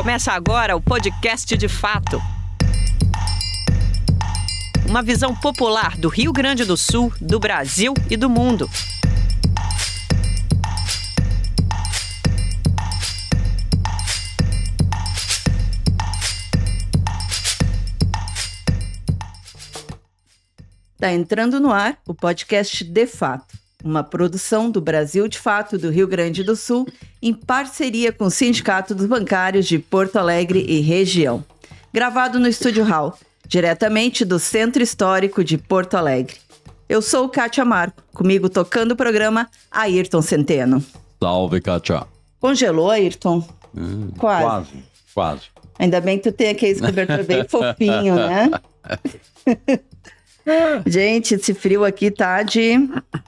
Começa agora o podcast De Fato. Uma visão popular do Rio Grande do Sul, do Brasil e do mundo. Está entrando no ar o podcast De Fato, uma produção do Brasil de Fato do Rio Grande do Sul, em parceria com o Sindicato dos Bancários de Porto Alegre e região. Gravado no Estúdio Hall, diretamente do Centro Histórico de Porto Alegre. Eu sou Kátia Marco, comigo tocando o programa Ayrton Centeno. Salve, Kátia. Congelou, Ayrton? Quase. Ainda bem que tu tem aqui esse cobertor bem fofinho, né? Gente, esse frio aqui tá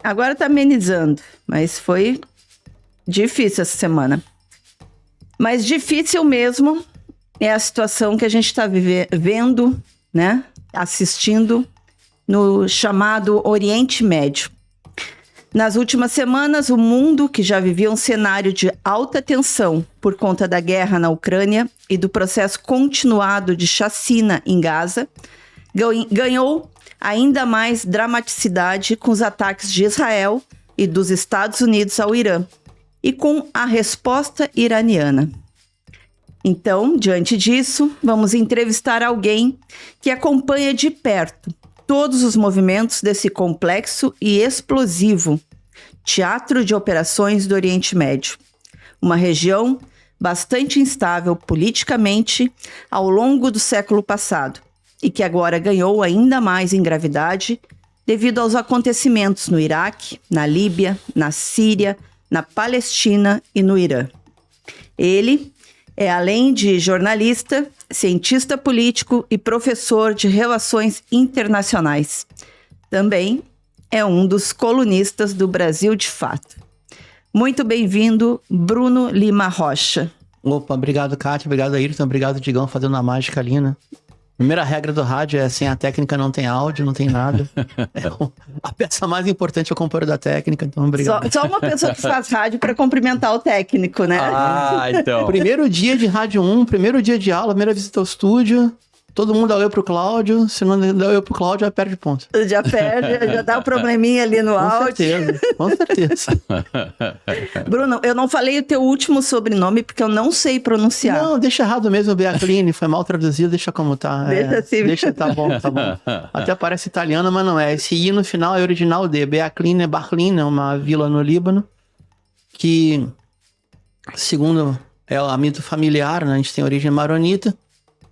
agora tá amenizando, mas foi difícil essa semana. Mas difícil mesmo é a situação que a gente está vendo, né? Assistindo no chamado Oriente Médio. Nas últimas semanas, o mundo, que já vivia um cenário de alta tensão por conta da guerra na Ucrânia e do processo continuado de chacina em Gaza, ganhou ainda mais dramaticidade com os ataques de Israel e dos Estados Unidos ao Irã e com a resposta iraniana. Então, diante disso, vamos entrevistar alguém que acompanha de perto todos os movimentos desse complexo e explosivo teatro de operações do Oriente Médio, uma região bastante instável politicamente ao longo do século passado, e que agora ganhou ainda mais em gravidade devido aos acontecimentos no Iraque, na Líbia, na Síria, na Palestina e no Irã. Ele é, além de jornalista, cientista político e professor de relações internacionais. Também é um dos colunistas do Brasil de Fato. Muito bem-vindo, Bruno Lima Rocha. Opa, obrigado, Kátia, obrigado, Ayrton, obrigado, Digão, fazendo a mágica ali, né? Primeira regra do rádio é sem a técnica não tem áudio, não tem nada. A peça mais importante é o companheiro da técnica, então obrigado. Só uma pessoa que faz rádio para cumprimentar o técnico, né? Então. Primeiro dia de Rádio 1, primeiro dia de aula, primeira visita ao estúdio, todo mundo dá oi pro Cláudio, se não dá oi pro Cláudio, já perde ponto. Já perde, já dá um probleminha ali no áudio. Com certeza. Bruno, eu não falei o teu último sobrenome porque eu não sei pronunciar. Não, deixa errado mesmo, Beacline, foi mal traduzido, deixa como tá. Deixa assim. Deixa, tá bom. Até parece italiano, mas não é. Esse I no final é original de Beacline, Barlina, uma vila no Líbano, que, segundo o mito familiar, né, a gente tem origem maronita.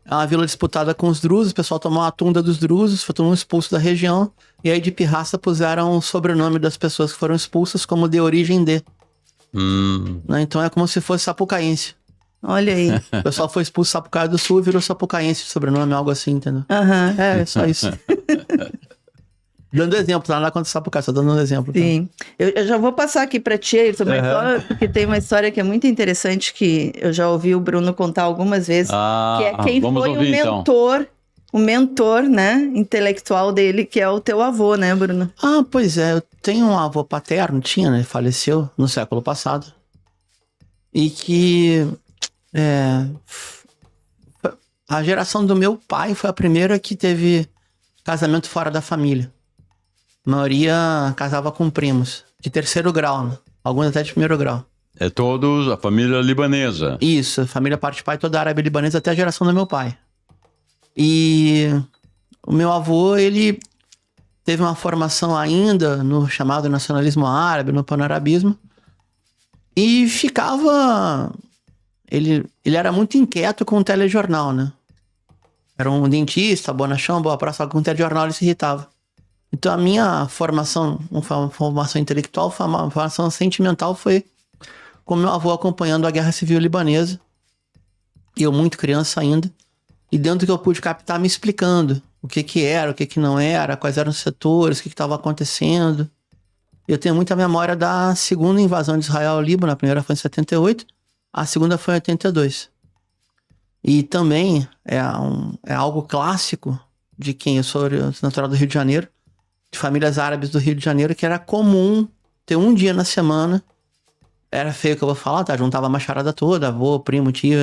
É uma vila disputada com os drusos, o pessoal tomou a tunda dos drusos, foi todo mundo expulso da região, e aí de pirraça puseram o sobrenome das pessoas que foram expulsas como de origem de. Né? Então é como se fosse sapucaense. Olha aí. O pessoal foi expulso de Sapucaia do Sul e virou sapucaense de sobrenome, algo assim, entendeu? É só isso. Dando exemplo, nada contra Sapucaia, só dando um exemplo. Sim. Tá? Eu já vou passar aqui para ti, Ayrton, porque tem uma história que é muito interessante que eu já ouvi o Bruno contar algumas vezes, que é quem foi o mentor, então. O mentor, né, intelectual dele, que é o teu avô, né, Bruno? Pois é, eu tenho um avô paterno, ele faleceu no século passado, e que a geração do meu pai foi a primeira que teve casamento fora da família. A maioria casava com primos, de terceiro grau, né? Alguns até de primeiro grau. É todos a família libanesa. Isso, a família parte de pai toda a árabe libanesa até a geração do meu pai. E o meu avô, ele teve uma formação ainda no chamado nacionalismo árabe, no panarabismo, e ficava... Ele era muito inquieto com o telejornal, né? Era um dentista, bonachão, boa praça, com o telejornal ele se irritava. Então a minha formação, uma formação intelectual, uma formação sentimental foi com meu avô acompanhando a Guerra Civil Libanesa. E eu muito criança ainda. E dentro do que eu pude captar, me explicando o que era, o que não era, quais eram os setores, o que estava acontecendo. Eu tenho muita memória da segunda invasão de Israel ao Líbano. A primeira foi em 78, a segunda foi em 82. E também é algo clássico de quem eu sou natural do Rio de Janeiro, de famílias árabes do Rio de Janeiro, que era comum ter um dia na semana, era feio que eu vou falar, tá? Juntava a macharada toda, avô, primo, tio,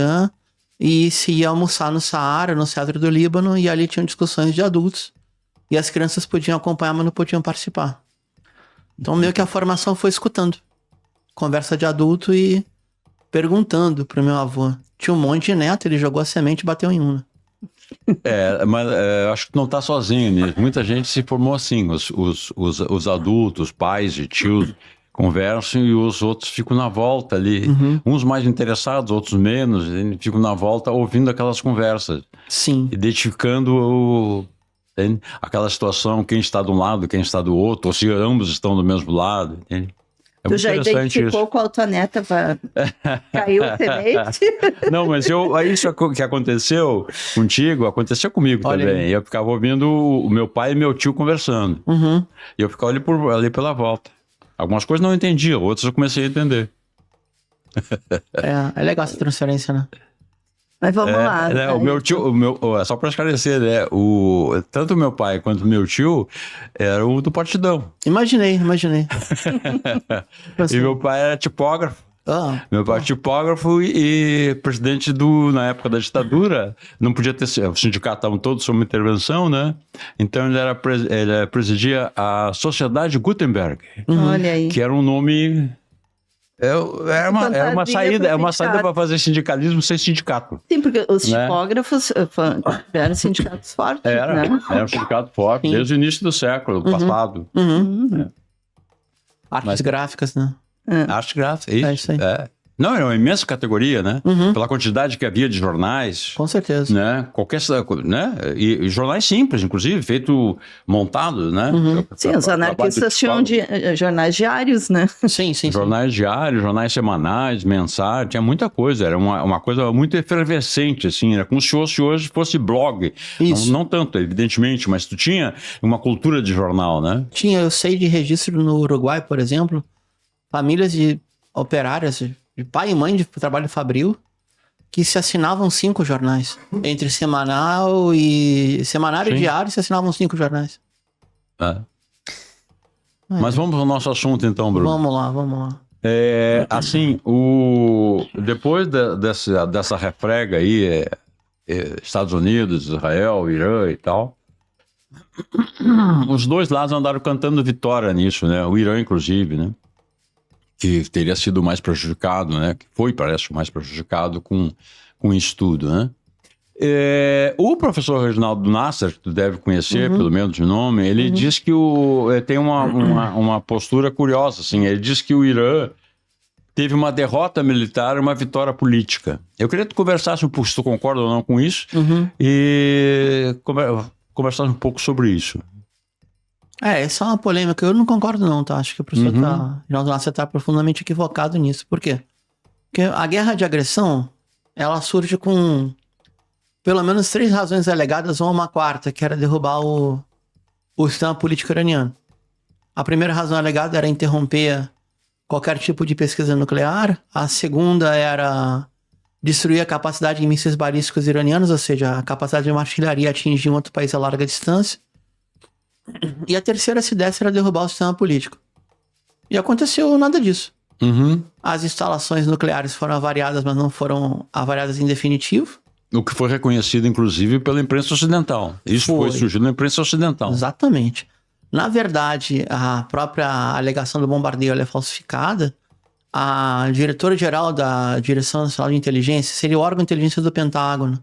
e se ia almoçar no Saara, no centro do Líbano, e ali tinham discussões de adultos. E as crianças podiam acompanhar, mas não podiam participar. Então, meio que a formação foi escutando. Conversa de adulto e perguntando pro meu avô. Tinha um monte de neto, ele jogou a semente e bateu em um, né? Mas acho que não está sozinho nisso. Muita gente se formou assim. Os adultos, pais e tios conversam e os outros ficam na volta ali. Uns mais interessados, outros menos. E ficam na volta ouvindo aquelas conversas. Sim. Identificando aquela situação, quem está de um lado, quem está do outro, ou se ambos estão do mesmo lado. Entende? Tu já identificou qual tua neta caiu o semente? Não, mas isso que aconteceu contigo, aconteceu comigo também. Aí. Eu ficava ouvindo o meu pai e meu tio conversando. E eu ficava ali pela volta. Algumas coisas não entendia, outras eu comecei a entender. É legal essa transferência, né? Mas vamos lá. Né, o meu tio, só para esclarecer, né? Tanto o meu pai quanto o meu tio eram do Partidão. Imaginei. E meu pai era tipógrafo. Meu pai era tipógrafo e presidente na época da ditadura, não podia ter, os sindicatos estavam todos sob intervenção, né? Então ele presidia a Sociedade Gutenberg. Olha aí. Que era um nome... É uma saída para fazer sindicalismo sem sindicato. Sim, porque os tipógrafos eram sindicatos fortes, Era um sindicato forte, desde o início do século passado. Artes gráficas, né? Artes gráficas, isso. É isso aí. Não, era uma imensa categoria, né? Pela quantidade que havia de jornais. Com certeza. Né? Né? E jornais simples, inclusive, montados, né? Sim, os anarquistas tinham jornais diários, né? Sim. Jornais diários, jornais semanais, mensais, tinha muita coisa. Era uma coisa muito efervescente, assim. Era como se hoje fosse blog. Isso. Não tanto, evidentemente, mas tu tinha uma cultura de jornal, né? Tinha, eu sei de registro no Uruguai, por exemplo, famílias de operárias, de pai e mãe de trabalho fabril, que se assinavam 5 jornais. Entre semanário e diário se assinavam 5 jornais. Mas vamos ao nosso assunto então, Bruno. Vamos lá. Assim, depois dessa refrega aí, Estados Unidos, Israel, Irã e tal, os dois lados andaram cantando vitória nisso, né? O Irã, inclusive, né? Que teria sido mais prejudicado, né? Que parece, mais prejudicado com isso tudo, né? O professor Reginaldo Nasser, que tu deve conhecer, pelo menos de nome, ele diz que tem uma postura curiosa, assim. Ele diz que o Irã teve uma derrota militar e uma vitória política. Eu queria que tu conversasse um pouco, se tu concorda ou não com isso, e conversasse um pouco sobre isso. Essa é uma polêmica. Eu não concordo não, tá? Acho que o professor Reginaldo Nasser está profundamente equivocado nisso. Por quê? Porque a guerra de agressão, ela surge com pelo menos 3 razões alegadas ou uma quarta, que era derrubar o sistema político iraniano. A primeira razão alegada era interromper qualquer tipo de pesquisa nuclear. A segunda era destruir a capacidade de mísseis balísticos iranianos, ou seja, a capacidade de uma artilharia atingir um outro país a larga distância. E a terceira, se desse, era derrubar o sistema político. E aconteceu nada disso. As instalações nucleares foram avariadas, mas não foram avariadas em definitivo. O que foi reconhecido, inclusive, pela imprensa ocidental. Isso foi surgido na imprensa ocidental. Exatamente. Na verdade, a própria alegação do bombardeio é falsificada. A diretora-geral da Direção Nacional de Inteligência, seria o órgão de inteligência do Pentágono,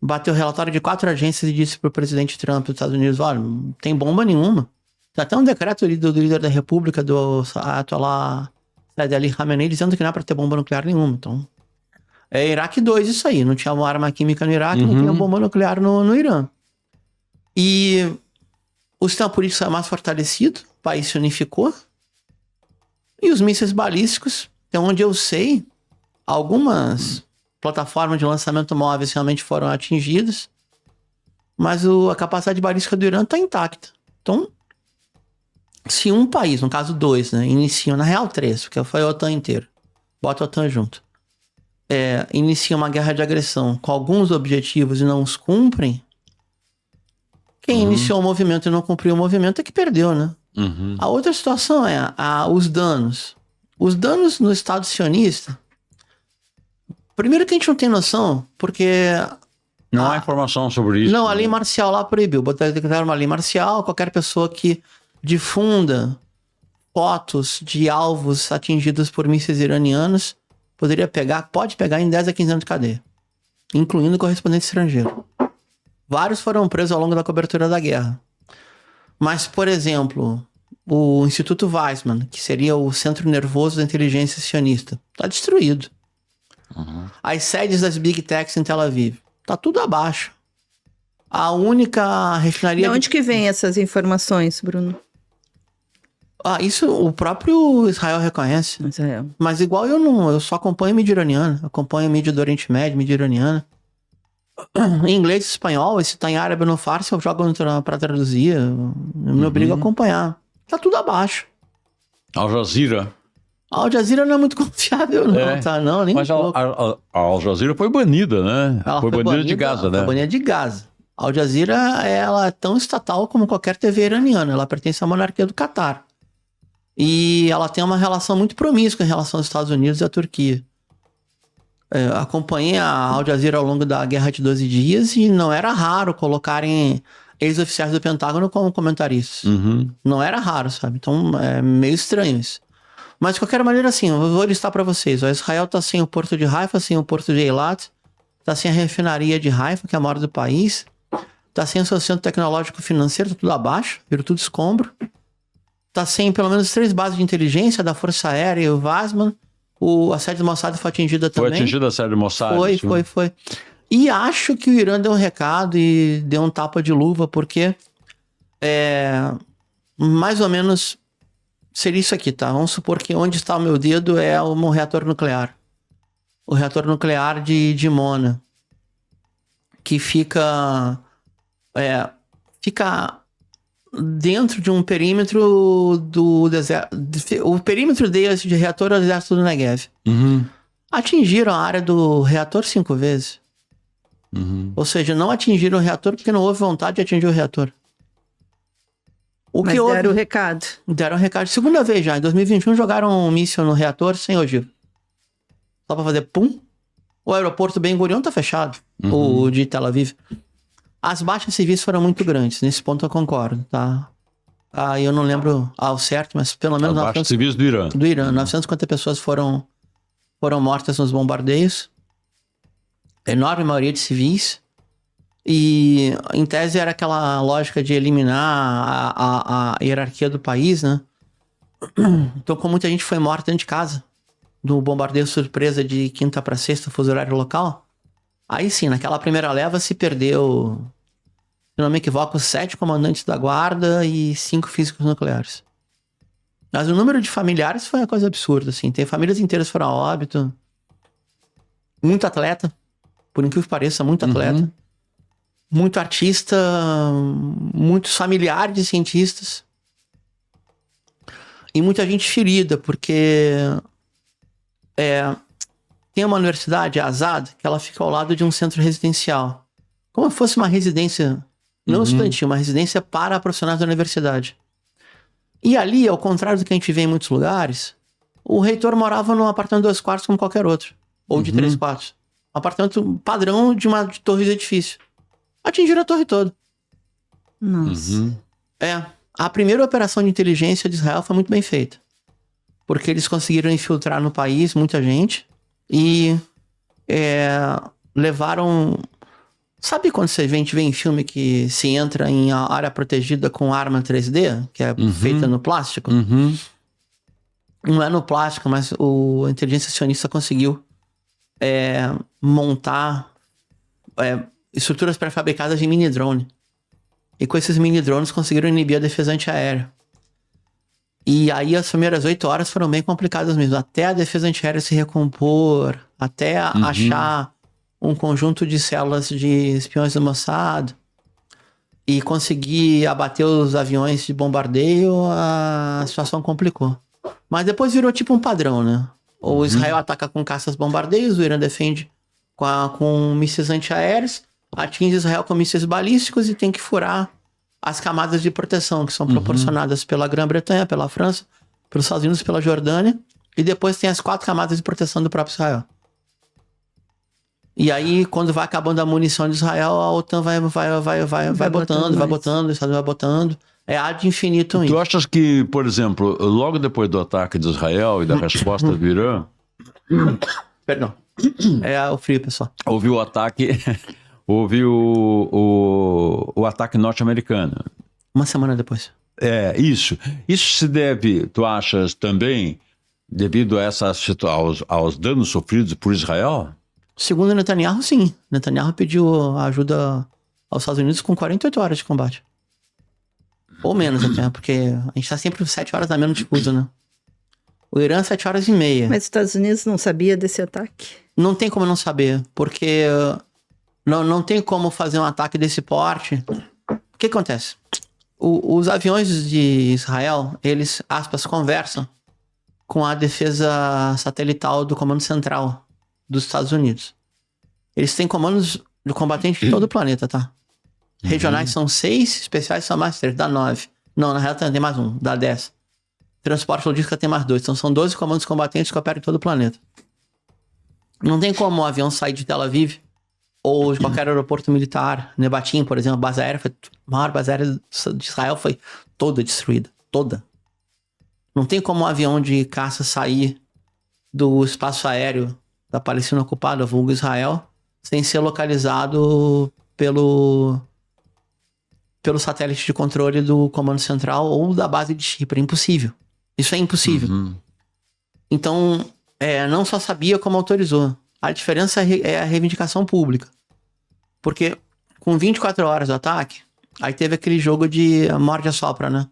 bateu o relatório de 4 agências e disse para o presidente Trump dos Estados Unidos, olha, não tem bomba nenhuma. Tem até um decreto do líder da República, do Ayatollah Said Ali Khamenei, dizendo que não é para ter bomba nuclear nenhuma. Então, é Iraque 2 isso aí. Não tinha uma arma química no Iraque, não tinha bomba nuclear no Irã. E o sistema político é mais fortalecido, o país se unificou. E os mísseis balísticos, até onde eu sei, algumas plataformas de lançamento móveis realmente foram atingidas, mas a capacidade balística do Irã está intacta. Então, se um país, no caso 2, né, iniciam, na real 3, porque foi a OTAN inteiro, bota a OTAN junto, inicia uma guerra de agressão com alguns objetivos e não os cumprem, quem iniciou o movimento e não cumpriu o movimento é que perdeu, né? A outra situação é os danos. Os danos no Estado sionista, Primeiro que a gente não tem noção, porque... Não há informação sobre isso. Não, a lei marcial lá proibiu. Botaram uma lei marcial, qualquer pessoa que difunda fotos de alvos atingidos por mísseis iranianos pode pegar em 10 a 15 anos de cadeia, incluindo correspondente estrangeiro. Vários foram presos ao longo da cobertura da guerra. Mas, por exemplo, o Instituto Weizmann, que seria o centro nervoso da inteligência sionista, está destruído. As sedes das Big Techs em Tel Aviv, tá tudo abaixo. A única refinaria... De onde que vem essas informações, Bruno? Isso o próprio Israel reconhece. Israel. Mas igual eu só acompanho mídia iraniana. Acompanho mídia do Oriente Médio, mídia iraniana. Em inglês e espanhol, se tá em árabe ou no farsi, eu jogo pra traduzir. Eu me obrigo a acompanhar. Tá tudo abaixo. Al Jazeera. A Al Jazeera não é muito confiável, não, tá? Não, nem Mas a Al Jazeera foi banida, né? Ela foi banida de Gaza, né? Foi banida de Gaza. A Al Jazeera, ela é tão estatal como qualquer TV iraniana. Ela pertence à monarquia do Catar. E ela tem uma relação muito promíscua em relação aos Estados Unidos e à Turquia. Acompanhei a Al Jazeera ao longo da Guerra de 12 Dias e não era raro colocarem ex-oficiais do Pentágono como comentaristas. Não era raro, sabe? Então é meio estranho isso. Mas de qualquer maneira, assim, eu vou listar para vocês. O Israel tá sem o porto de Haifa, sem o porto de Eilat, tá sem a refinaria de Haifa, que é a maior do país, tá sem o seu centro tecnológico financeiro, tá tudo abaixo, virou tudo escombro. Tá sem pelo menos 3 bases de inteligência da Força Aérea e o Weizmann. A sede do Mossad foi atingida também. Foi atingida a sede do Mossad. Foi. E acho que o Irã deu um recado e deu um tapa de luva, porque mais ou menos seria isso aqui, tá? Vamos supor que onde está o meu dedo é um reator nuclear. O reator nuclear de Dimona. Que fica dentro de um perímetro do deserto. O perímetro desse de reator é o deserto do Negev. Atingiram a área do reator 5 vezes. Ou seja, não atingiram o reator porque não houve vontade de atingir o reator. Mas deram o recado. Deram o recado. Segunda vez já. Em 2021 jogaram um míssil no reator sem ogiva. Só pra fazer pum. O aeroporto Ben Gurion tá fechado. O de Tel Aviv. As baixas civis foram muito grandes. Nesse ponto eu concordo, tá? Eu não lembro ao certo, mas pelo menos... As baixas civis do Irã. Do Irã. 950 pessoas foram mortas nos bombardeios. Enorme maioria de civis. E, em tese, era aquela lógica de eliminar a hierarquia do país, né? Então, como muita gente foi morta dentro de casa, do bombardeio surpresa de quinta para sexta, fuso horário local, aí sim, naquela primeira leva se perdeu, se não me equivoco, 7 comandantes da guarda e 5 físicos nucleares. Mas o número de familiares foi uma coisa absurda, assim. Tem famílias inteiras foram a óbito. Muito atleta, por incrível que pareça, muito atleta. Muito artista, muitos familiares de cientistas. E muita gente ferida, porque tem uma universidade, a Azad, que ela fica ao lado de um centro residencial. Como se fosse uma residência, não estudantil, uma residência para profissionais da universidade. E ali, ao contrário do que a gente vê em muitos lugares, o reitor morava num apartamento de 2 quartos como qualquer outro. Ou de 3 quartos. Um apartamento padrão de uma torre de edifício. Atingiram a torre toda. Nossa. A primeira operação de inteligência de Israel foi muito bem feita. Porque eles conseguiram infiltrar no país muita gente e levaram... Sabe quando a gente vê em filme que se entra em área protegida com arma 3D, que é feita no plástico? Não é no plástico, mas a inteligência sionista conseguiu montar estruturas pré-fabricadas de mini-drone. E com esses mini-drones conseguiram inibir a defesa antiaérea. E aí as primeiras 8 horas foram bem complicadas mesmo. Até a defesa antiaérea se recompor, até achar um conjunto de células de espiões do Mossad e conseguir abater os aviões de bombardeio, a situação complicou. Mas depois virou tipo um padrão, né? O Israel ataca com caças bombardeios, o Irã defende com mísseis antiaéreos, atinge Israel com mísseis balísticos e tem que furar as camadas de proteção que são proporcionadas pela Grã-Bretanha, pela França, pelos Estados Unidos, pela Jordânia, e depois tem as 4 camadas de proteção do próprio Israel. E aí, quando vai acabando a munição de Israel, a OTAN vai botando, o Estado vai botando. É ad infinitum. Tu achas que, por exemplo, logo depois do ataque de Israel e da resposta do Irã... Perdão. É o frio, pessoal. Houve o ataque... houve o ataque norte-americano. Uma semana depois. Isso. Isso se deve, tu achas, também devido a aos danos sofridos por Israel? Segundo Netanyahu, sim. Netanyahu pediu ajuda aos Estados Unidos com 48 horas de combate. Ou menos até, porque a gente tá sempre 7 horas a menos de uso, né? O Irã, 7 horas e meia. Mas os Estados Unidos não sabia desse ataque? Não tem como não saber, porque não tem como fazer um ataque desse porte. O que acontece? Os aviões de Israel, eles, aspas, conversam com a defesa satelital do Comando Central dos Estados Unidos. Eles têm comandos de combatente de todo o planeta, tá? Regionais são 6, especiais são mais 3, dá 9. Não, na real tem mais um, dá 10. Transporte logística tem mais 2. Então são 12 comandos combatentes que operam em todo o planeta. Não tem como um avião sair de Tel Aviv ou de qualquer aeroporto militar. Nebatim, por exemplo, a maior base aérea de Israel foi toda destruída. Toda. Não tem como um avião de caça sair do espaço aéreo da Palestina ocupada, vulgo Israel, sem ser localizado pelo satélite de controle do Comando Central ou da base de Chipre. É impossível. Isso é impossível. Então, não só sabia como autorizou. A diferença é a reivindicação pública. Porque com 24 horas do ataque, aí teve aquele jogo de morde a sopra, né?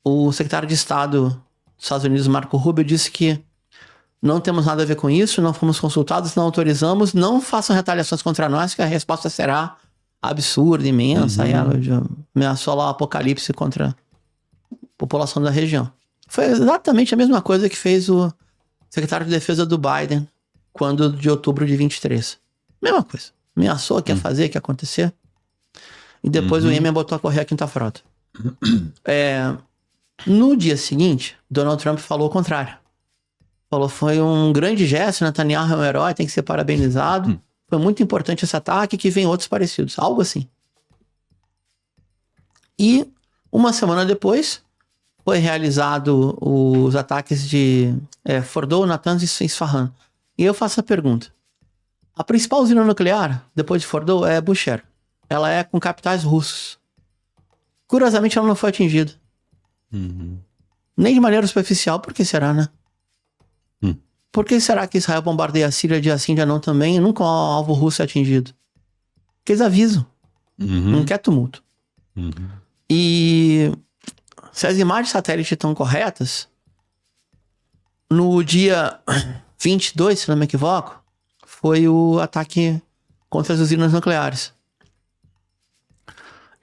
O secretário de Estado dos Estados Unidos, Marco Rubio, disse que não temos nada a ver com isso, não fomos consultados, não autorizamos, não façam retaliações contra nós, que a resposta será absurda, imensa. Aí ela ameaçou lá o apocalipse contra a população da região. Foi exatamente a mesma coisa que fez o secretário de Defesa do Biden quando de outubro de 23. Mesma coisa. Ameaçou, quer fazer, quer acontecer. E depois o Iêmen botou a correr a quinta frota. No dia seguinte, Donald Trump falou o contrário. Falou, foi um grande gesto, Netanyahu é um herói, tem que ser parabenizado. Foi muito importante esse ataque, que vem outros parecidos. Algo assim. E uma semana depois, foi realizado os ataques de Fordow, Natanz e Isfahan. E eu faço a pergunta. A principal usina nuclear, depois de Fordow, é Bushehr. Ela é com capitais russos. Curiosamente, ela não foi atingida. Nem de maneira superficial. Por que será, né? Por que será que Israel bombardeia a Síria dia sim, dia não também, e nunca o alvo russo é atingido? Porque eles avisam. Não quer tumulto. E se as imagens satélite estão corretas, no dia 22, se não me equivoco, foi o ataque contra as usinas nucleares.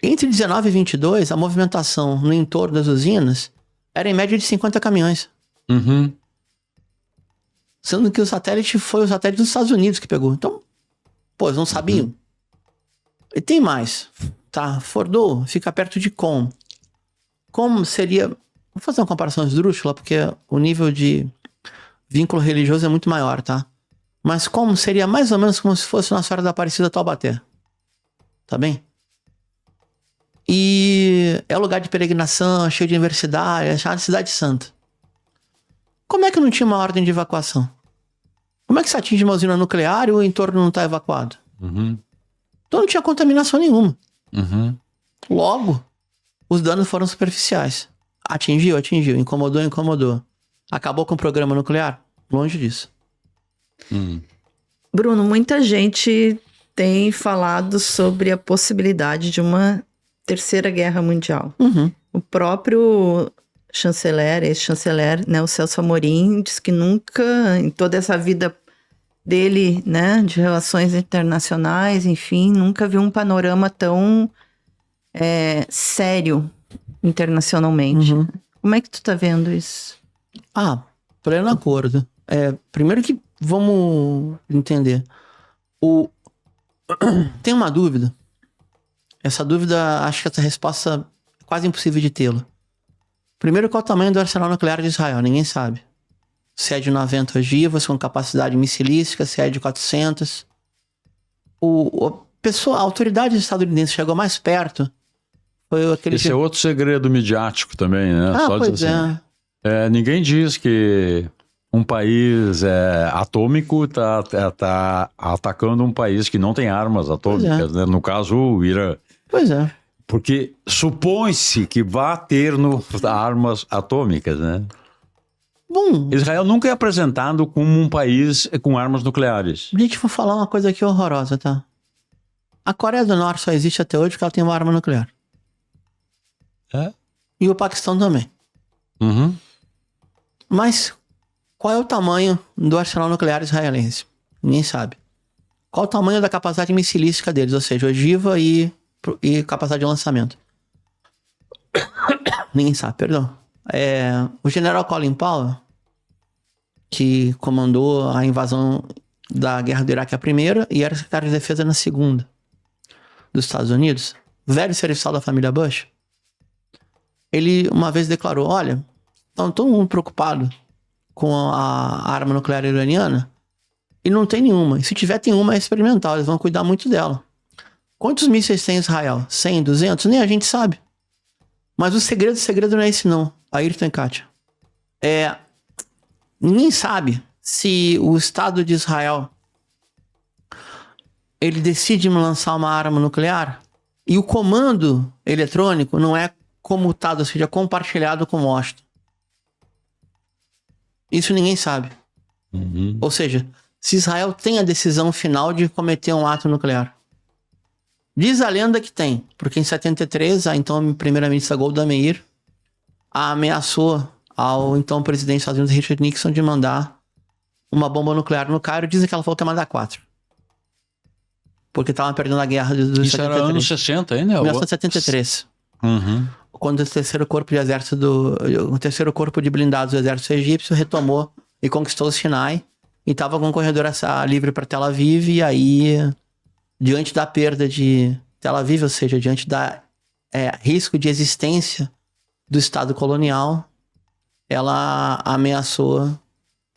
Entre 19 e 22, a movimentação no entorno das usinas era em média de 50 caminhões. Sendo que o satélite foi o satélite dos Estados Unidos que pegou. Então, pô, eles não sabiam. E tem mais, tá? Fordow fica perto de Qom. Como seria... Vou fazer uma comparação esdrúxula, porque o nível de vínculo religioso é muito maior, tá? Mas como seria mais ou menos como se fosse Nossa Senhora da Aparecida Taubaté. Tá bem? E é lugar de peregrinação, cheio de universidade, é chamada Cidade Santa. Como é que não tinha uma ordem de evacuação? Como é que se atinge uma usina nuclear e o entorno não está evacuado? Então não tinha contaminação nenhuma. Logo, os danos foram superficiais. Atingiu. Incomodou. Acabou com o programa nuclear? Longe disso. Bruno, muita gente tem falado sobre a possibilidade de uma terceira guerra mundial. O próprio ex-chanceler, né, o Celso Amorim, diz que nunca, em toda essa vida dele, né, de relações internacionais, enfim, nunca viu um panorama tão sério internacionalmente. Como é que tu tá vendo isso? Pleno acordo. Primeiro que vamos entender. Tem uma dúvida. Essa dúvida, acho que essa resposta é quase impossível de tê-la. Primeiro, qual é o tamanho do arsenal nuclear de Israel? Ninguém sabe. Se é de 90 ogivas com capacidade missilística, se é de 400. a autoridade estadunidense chegou mais perto. Foi aquele Esse é outro segredo midiático também, né? Ah, Só pois dizer assim, ninguém diz que um país atômico tá atacando um país que não tem armas atômicas, né? No caso, o Irã. Pois é. Porque supõe-se que vá ter armas atômicas, né? Bom, Israel nunca é apresentado como um país com armas nucleares. gente, vou falar uma coisa aqui horrorosa, tá? A Coreia do Norte só existe até hoje porque ela tem uma arma nuclear. É? E o Paquistão também. Uhum. Mas qual é o tamanho do arsenal nuclear israelense? Ninguém sabe. Qual o tamanho da capacidade missilística deles? Ou seja, ogiva e capacidade de lançamento. Ninguém sabe, perdão. O general Colin Powell, que comandou a invasão da guerra do Iraque a primeira e era secretário de defesa na segunda dos Estados Unidos, velho serviçal da família Bush, ele uma vez declarou, olha, estão todo mundo preocupado com a arma nuclear iraniana e não tem nenhuma. E se tiver, tem uma experimental, eles vão cuidar muito dela. Quantos mísseis tem Israel? 100, 200? Nem a gente sabe. Mas o segredo não é esse não, Ayrton e Kátia. Ninguém sabe se o Estado de Israel ele decide lançar uma arma nuclear e o comando eletrônico não é comutado, ou seja, compartilhado com Washington. Isso ninguém sabe. Uhum. Ou seja, se Israel tem a decisão final de cometer um ato nuclear. Diz a lenda que tem, porque em 73, a então primeira-ministra Golda Meir ameaçou ao então presidente dos Estados Unidos, Richard Nixon, de mandar uma bomba nuclear no Cairo. Dizem que ela falou que ia mandar 4. Porque estavam perdendo a guerra dos Isso 73. Era anos 60 ainda? 1973. Uhum. Quando o terceiro corpo de exército o terceiro corpo de blindados do exército egípcio retomou e conquistou o Sinai e estava com um corredor livre para Tel Aviv, e aí, diante da perda de Tel Aviv, ou seja, diante da risco de existência do Estado colonial, ela ameaçou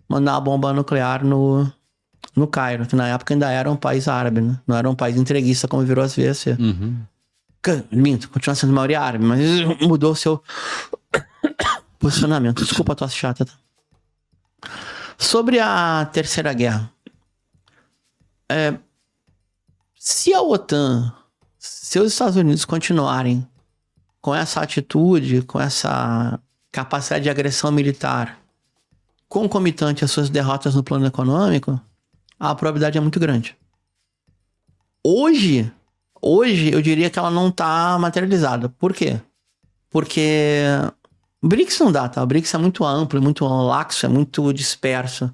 mandar a bomba nuclear no Cairo, que na época ainda era um país árabe, né? Não era um país entreguista como virou às vezes. Uhum. Minto, continua sendo maioria árabe, mas mudou o seu posicionamento. Desculpa a tosse chata, tá? Sobre a Terceira Guerra. Se a OTAN, se os Estados Unidos continuarem com essa atitude, com essa capacidade de agressão militar concomitante às suas derrotas no plano econômico, a probabilidade é muito grande. Hoje eu diria que ela não está materializada. Por quê? Porque o BRICS não dá, tá? O BRICS é muito amplo, é muito laxo, é muito disperso.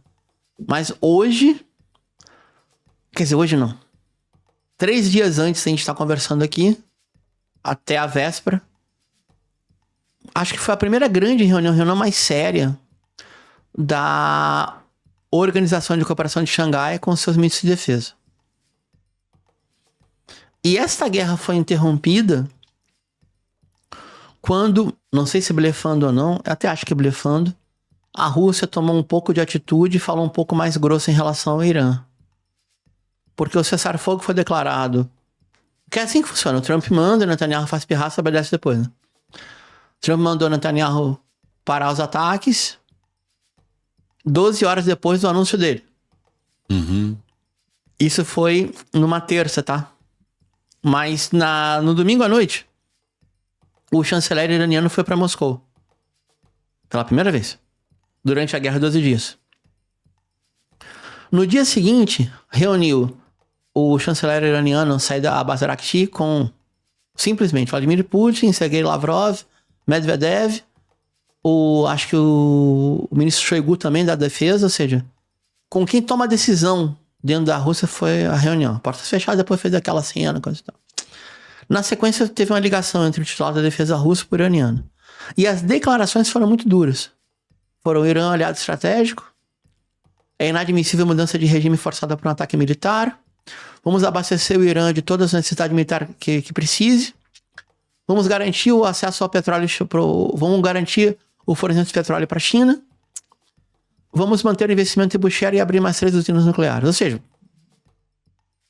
Mas hoje... Quer dizer, hoje não. 3 dias antes da gente estar conversando aqui, até a véspera, acho que foi a primeira grande reunião mais séria da Organização de Cooperação de Xangai com seus ministros de defesa. E esta guerra foi interrompida quando, não sei se blefando ou não, eu até acho que blefando, a Rússia tomou um pouco de atitude e falou um pouco mais grosso em relação ao Irã. Porque o cessar-fogo foi declarado. Que é assim que funciona. O Trump manda, o Netanyahu faz pirraça e obedece depois, né? Trump mandou Netanyahu parar os ataques 12 horas depois do anúncio dele. Uhum. Isso foi numa terça, tá? Mas no domingo à noite, o chanceler iraniano foi para Moscou. Pela primeira vez. Durante a guerra de 12 dias. No dia seguinte, reuniu o chanceler iraniano Said Abbas Araghchi com simplesmente Vladimir Putin, Sergei Lavrov, Medvedev, acho que o ministro Shoigu também da defesa, ou seja, com quem toma a decisão dentro da Rússia foi a reunião. Portas fechadas, depois fez aquela cena, coisa e tal. Na sequência, teve uma ligação entre o titular da defesa russo e o iraniano. E as declarações foram muito duras. Foram: o Irã aliado estratégico, é inadmissível mudança de regime forçada por um ataque militar, vamos abastecer o Irã de todas as necessidades militares que precise, vamos garantir o acesso ao petróleo, vamos garantir o fornecimento de petróleo para a China, vamos manter o investimento em Bushehr e abrir mais 3 usinas nucleares. Ou seja,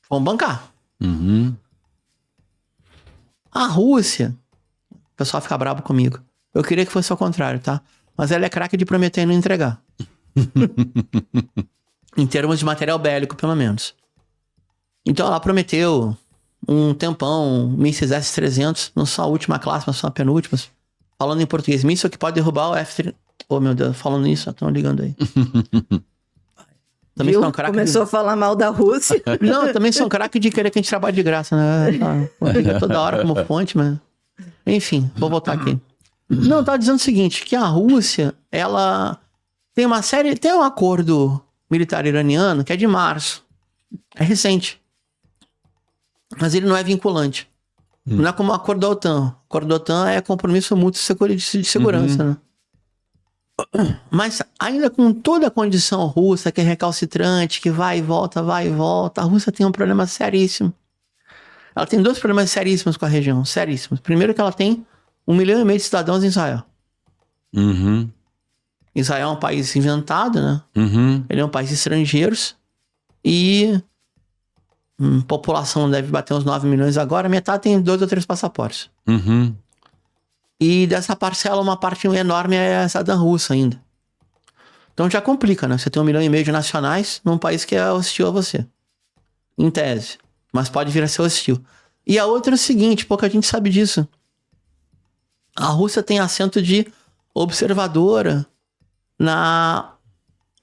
vamos bancar. Uhum. A Rússia, o pessoal fica bravo comigo. Eu queria que fosse ao contrário, tá? Mas ela é craque de prometer e não entregar. Em termos de material bélico, pelo menos. Então ela prometeu um tempão, mísseis S-300, não só a última classe, mas só a penúltima. Falando em português, míssil que pode derrubar o F-3... Oh, meu Deus, falando isso, estão ligando aí. Também são craque Começou a falar mal da Rússia. Não, também são craque de querer que a gente trabalhe de graça, né? Liga toda hora como fonte, mas... Enfim, vou voltar aqui. Não, eu tava dizendo o seguinte, que a Rússia, ela tem uma série... Tem um acordo militar iraniano que é de março. É recente. Mas ele não é vinculante. Não é como o acordo da OTAN. O acordo da OTAN é compromisso mútuo de segurança, né? Mas ainda com toda a condição russa, que é recalcitrante, que vai e volta, a Rússia tem um problema seríssimo. Ela tem dois problemas seríssimos com a região, seríssimos. Primeiro que ela tem 1,5 milhão de cidadãos em Israel. Uhum. Israel é um país inventado, né? Uhum. Ele é um país de estrangeiros e população deve bater uns 9 milhões agora, metade tem 2 ou 3 passaportes. Uhum. E dessa parcela, uma parte enorme é a cidadã russa ainda. Então já complica, né? Você tem 1,5 milhão de nacionais num país que é hostil a você. Em tese. Mas pode vir a ser hostil. E a outra é o seguinte, pouca gente sabe disso. A Rússia tem assento de observadora na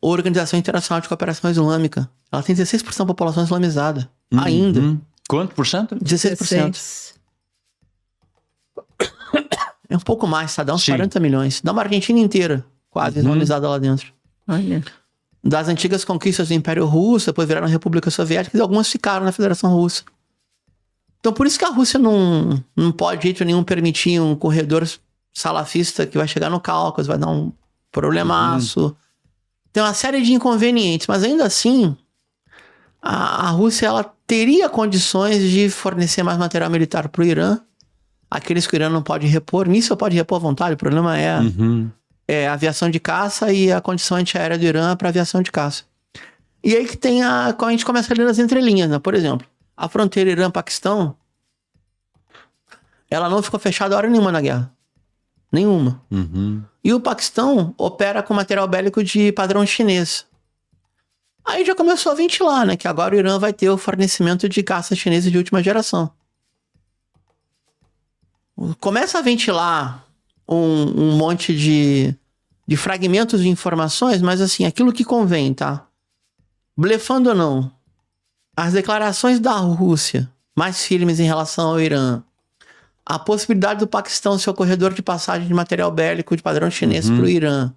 Organização Internacional de Cooperação Islâmica. Ela tem 16% da população islamizada. Ainda. Quanto por cento? 16%. É um pouco mais, tá? Dá uns 40 milhões. Dá uma Argentina inteira, quase, islamizada lá dentro. Olha. Das antigas conquistas do Império Russo, depois viraram República Soviética, e algumas ficaram na Federação Russa. Então por isso que a Rússia não pode de jeito nenhum permitir um corredor salafista que vai chegar no Cáucaso, vai dar um problemaço. Tem uma série de inconvenientes, mas ainda assim, a Rússia ela teria condições de fornecer mais material militar para o Irã. Aqueles que o Irã não pode repor, míssil pode repor à vontade, o problema é a aviação de caça e a condição antiaérea do Irã para aviação de caça. E aí que tem a gente começa a ler nas entrelinhas, né? Por exemplo, a fronteira Irã-Paquistão, ela não ficou fechada hora nenhuma na guerra. Nenhuma. E o Paquistão opera com material bélico de padrão chinês. Aí já começou a ventilar, né? Que agora o Irã vai ter o fornecimento de caça chineses de última geração. Começa a ventilar um monte de fragmentos de informações, mas assim, aquilo que convém, tá? Blefando ou não, as declarações da Rússia mais firmes em relação ao Irã, a possibilidade do Paquistão ser o corredor de passagem de material bélico de padrão chinês para o Irã,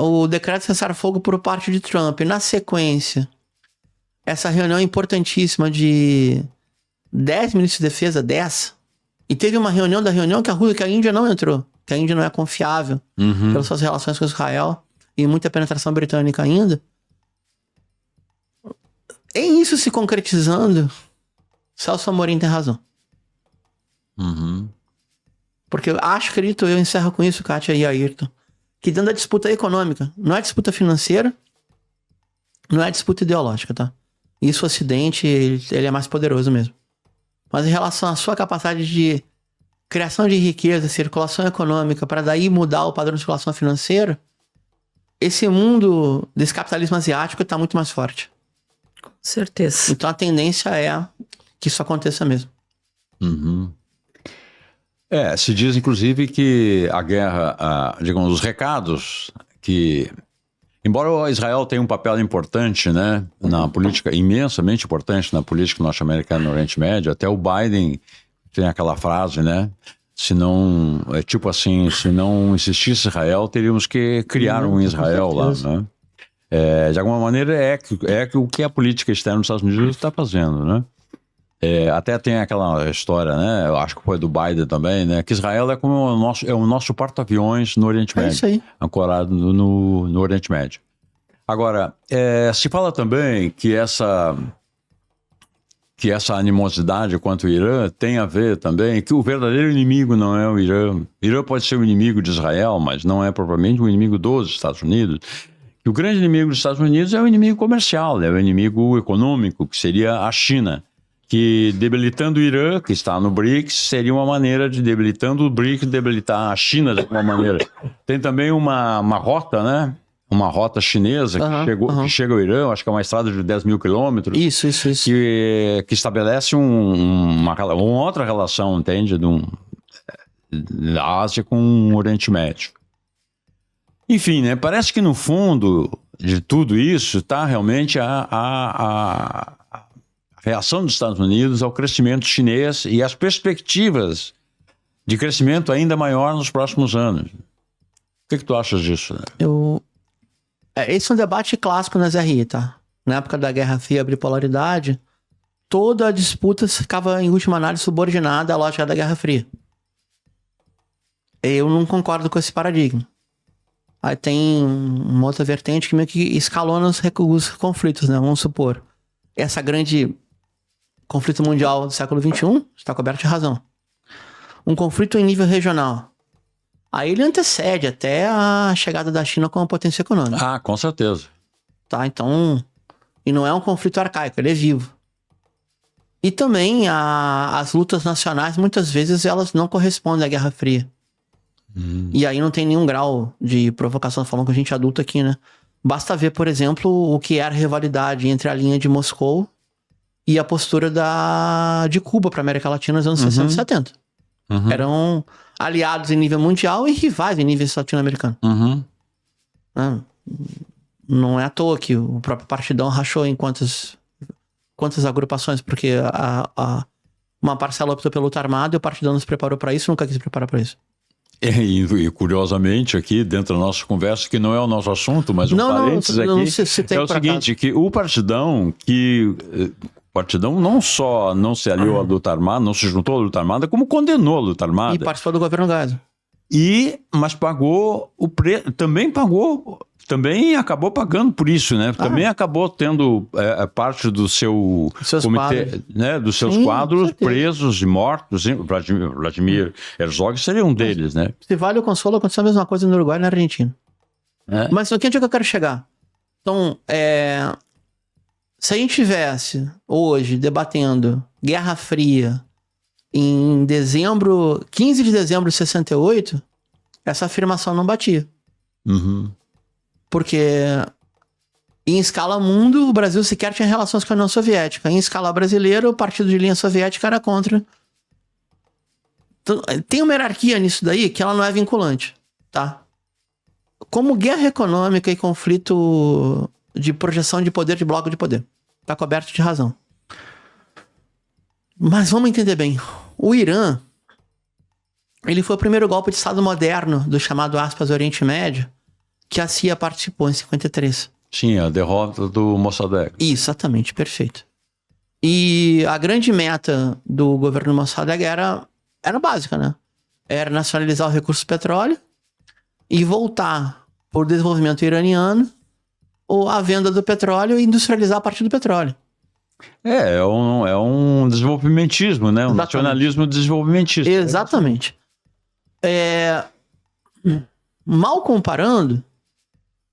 o decreto de cessar-fogo por parte de Trump, na sequência, essa reunião importantíssima de 10 ministros de defesa, 10, e teve uma reunião que a Índia não entrou, que a Índia não é confiável pelas suas relações com Israel e muita penetração britânica ainda. Em isso se concretizando, Celso Amorim tem razão. Porque eu acredito, eu encerro com isso, Kátia e Ayrton, que dentro da disputa econômica, não é disputa financeira, não é disputa ideológica, tá? Isso o Ocidente, ele é mais poderoso mesmo. Mas em relação à sua capacidade de criação de riqueza, circulação econômica, para daí mudar o padrão de circulação financeira, esse mundo desse capitalismo asiático está muito mais forte. Com certeza. Então a tendência é que isso aconteça mesmo. Se diz inclusive que a guerra, digamos, os recados que... Embora Israel tenha um papel importante, né, na política, imensamente importante na política norte-americana no Oriente Médio, até o Biden tem aquela frase, né, se não existisse Israel, teríamos que criar um Israel lá, né. De alguma maneira é o que a política externa dos Estados Unidos está fazendo, né. Até tem aquela história, né, eu acho que foi do Biden também, né, que Israel é como o nosso porta-aviões no Oriente Médio. Isso aí. Ancorado no Oriente Médio. Agora, se fala também que essa animosidade quanto ao Irã tem a ver também, que o verdadeiro inimigo não é o Irã. O Irã pode ser o inimigo de Israel, mas não é propriamente o inimigo dos Estados Unidos. que o grande inimigo dos Estados Unidos é o inimigo comercial, é o inimigo econômico, que seria a China. Que debilitando o Irã, que está no BRICS, seria uma maneira de, debilitando o BRICS, debilitar a China de alguma maneira. Tem também uma rota, né? Uma rota chinesa que chega ao Irã, acho que é uma estrada de 10 mil quilômetros. Isso. Que estabelece uma outra relação, entende? Da Ásia com o Oriente Médio. Enfim, né? Parece que no fundo de tudo isso está realmente a reação dos Estados Unidos ao crescimento chinês e as perspectivas de crescimento ainda maior nos próximos anos. O que tu achas disso? Esse é um debate clássico nas RI, tá? Na época da Guerra Fria, a bipolaridade, toda a disputa ficava, em última análise, subordinada à lógica da Guerra Fria. Eu não concordo com esse paradigma. Aí tem uma outra vertente que meio que escalona os conflitos, né? Vamos supor. Essa grande conflito mundial do século XXI está coberto de razão. Um conflito em nível regional. Aí ele antecede até a chegada da China como potência econômica. Ah, com certeza. Tá, então... E não é um conflito arcaico, ele é vivo. E também as lutas nacionais, muitas vezes, elas não correspondem à Guerra Fria. E aí não tem nenhum grau de provocação, falando com gente adulta aqui, né? Basta ver, por exemplo, o que era a rivalidade entre a linha de Moscou e a postura de Cuba para a América Latina nos anos 60 e 70. Eram aliados em nível mundial e rivais em nível latino-americano. Não é à toa que o próprio Partidão rachou em quantas agrupações, porque uma parcela optou pela luta armada e o Partidão não se preparou para isso, nunca quis se preparar para isso. E curiosamente aqui, dentro da nossa conversa, que não é o nosso assunto, mas parênteses aqui, é o seguinte, que o Partidão não só não se aliou à luta armada, não se juntou à luta armada, como condenou a luta armada. E participou do governo Geisel. Mas pagou também acabou pagando por isso, né? Também acabou tendo parte do seu comitê, né? Dos seus quadros presos e mortos. Vladimir Herzog seria um deles, né? Se vale o consolo, aconteceu a mesma coisa no Uruguai e na Argentina. Mas onde é que eu quero chegar? Então, se a gente tivesse hoje debatendo Guerra Fria em 15 de dezembro de 68, essa afirmação não batia. Porque em escala mundo, o Brasil sequer tinha relações com a União Soviética. Em escala brasileira, o partido de linha soviética era contra. Então, tem uma hierarquia nisso daí que ela não é vinculante, tá? Como guerra econômica e conflito de projeção de poder, de bloco de poder. Tá coberto de razão. Mas vamos entender bem. O Irã, ele foi o primeiro golpe de Estado moderno do chamado, aspas, Oriente Médio, que a CIA participou em 53. Sim, a derrota do Mossadegh. Exatamente, perfeito. E a grande meta do governo Mossadegh era básica, né? Era nacionalizar o recurso petróleo e voltar por desenvolvimento iraniano ou a venda do petróleo e industrializar a partir do petróleo. É um desenvolvimentismo, né? Um nacionalismo desenvolvimentista. Exatamente. Mal comparando,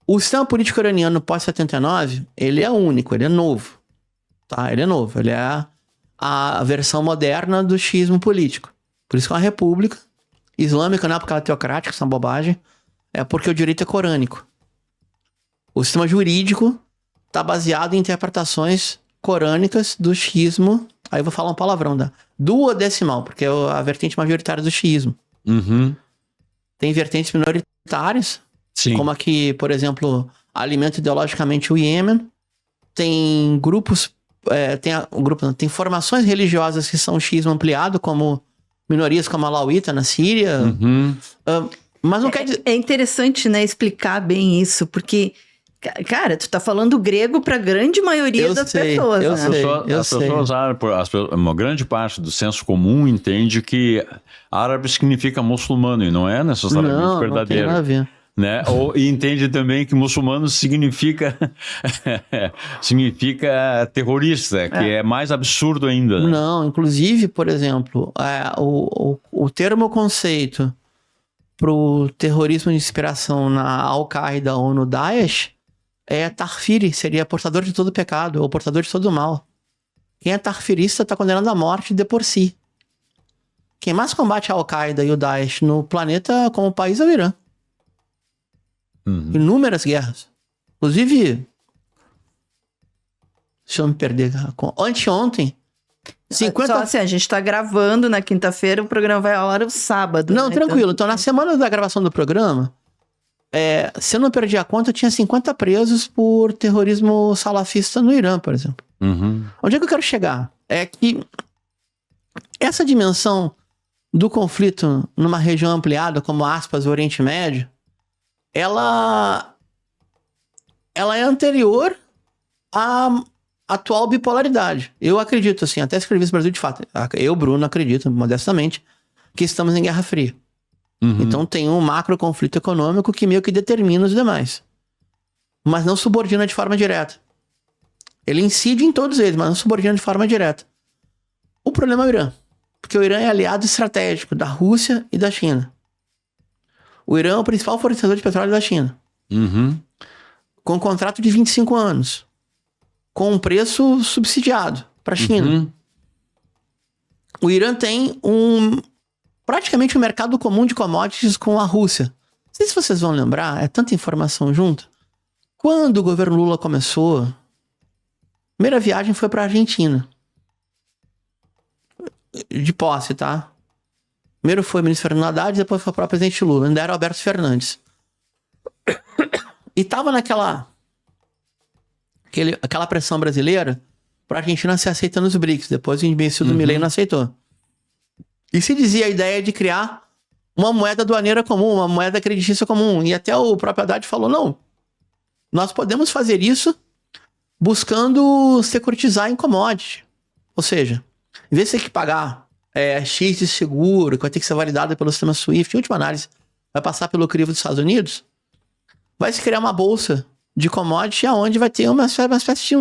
o sistema político iraniano pós-79, ele é único, ele é novo. Tá? Ele é novo. Ele é a versão moderna do xiismo político. Por isso que é uma república islâmica, não é porque ela é teocrática, isso é uma bobagem. É porque o direito é corânico. O sistema jurídico está baseado em interpretações corânicas do xiismo. Aí eu vou falar um palavrão, duodecimal, porque é a vertente majoritária do xiismo. Tem vertentes minoritárias. Sim. Como aqui, por exemplo, alimenta ideologicamente o Iêmen. Tem grupos, tem formações religiosas que são xiismo ampliado, como minorias como a Alauíta na Síria. Mas não quer dizer... É interessante, né, explicar bem isso, porque, cara, tu tá falando grego pra grande maioria das pessoas, né? Uma grande parte do senso comum entende que árabe significa muçulmano, e não é necessariamente verdadeiro. Não tem nada a ver. Né? E entende também que muçulmano significa terrorista, que é mais absurdo ainda. Né? Não, inclusive, por exemplo, o termo conceito para o terrorismo de inspiração na Al-Qaeda ou no Daesh Tarfiri, seria portador de todo pecado, ou portador de todo mal. Quem é tarfirista está condenado à morte de por si. Quem mais combate a Al-Qaeda e o Daesh no planeta como país é o Irã. Inúmeras guerras. Inclusive, deixa eu me perder. Anteontem, 50... Só assim, a gente tá gravando na quinta-feira, o programa vai ao ar o sábado. Não, né? tranquilo. Então, na semana da gravação do programa, se eu não perdi a conta, eu tinha 50 presos por terrorismo salafista no Irã, por exemplo. Onde é que eu quero chegar? É que essa dimensão do conflito numa região ampliada, como aspas, o Oriente Médio, ela é anterior à atual bipolaridade. Eu acredito, assim, até escrevi isso no Brasil de fato. Eu, Bruno, acredito, modestamente, que estamos em Guerra Fria. Então tem um macro conflito econômico que meio que determina os demais. Mas não subordina de forma direta. Ele incide em todos eles, mas não subordina de forma direta. O problema é o Irã. Porque o Irã é aliado estratégico da Rússia e da China. O Irã é o principal fornecedor de petróleo da China. Com um contrato de 25 anos. Com um preço subsidiado para a China. O Irã tem praticamente um mercado comum de commodities com a Rússia. Não sei se vocês vão lembrar, é tanta informação junto. Quando o governo Lula começou, a primeira viagem foi para a Argentina. De posse, tá? Primeiro foi o ministro Fernando Haddad, depois foi o próprio presidente Lula. Ainda era Alberto Fernandes. E tava aquela pressão brasileira para a Argentina se aceita nos BRICS. Depois o imbecil do Milei não aceitou. E se dizia a ideia de criar uma moeda aduaneira comum, uma moeda creditícia comum. E até o próprio Haddad falou, não, nós podemos fazer isso buscando securitizar em commodity. Ou seja, em vez de você ter que pagar X de seguro, que vai ter que ser validado pelo sistema SWIFT, em última análise, vai passar pelo crivo dos Estados Unidos, vai se criar uma bolsa de commodity onde vai ter uma espécie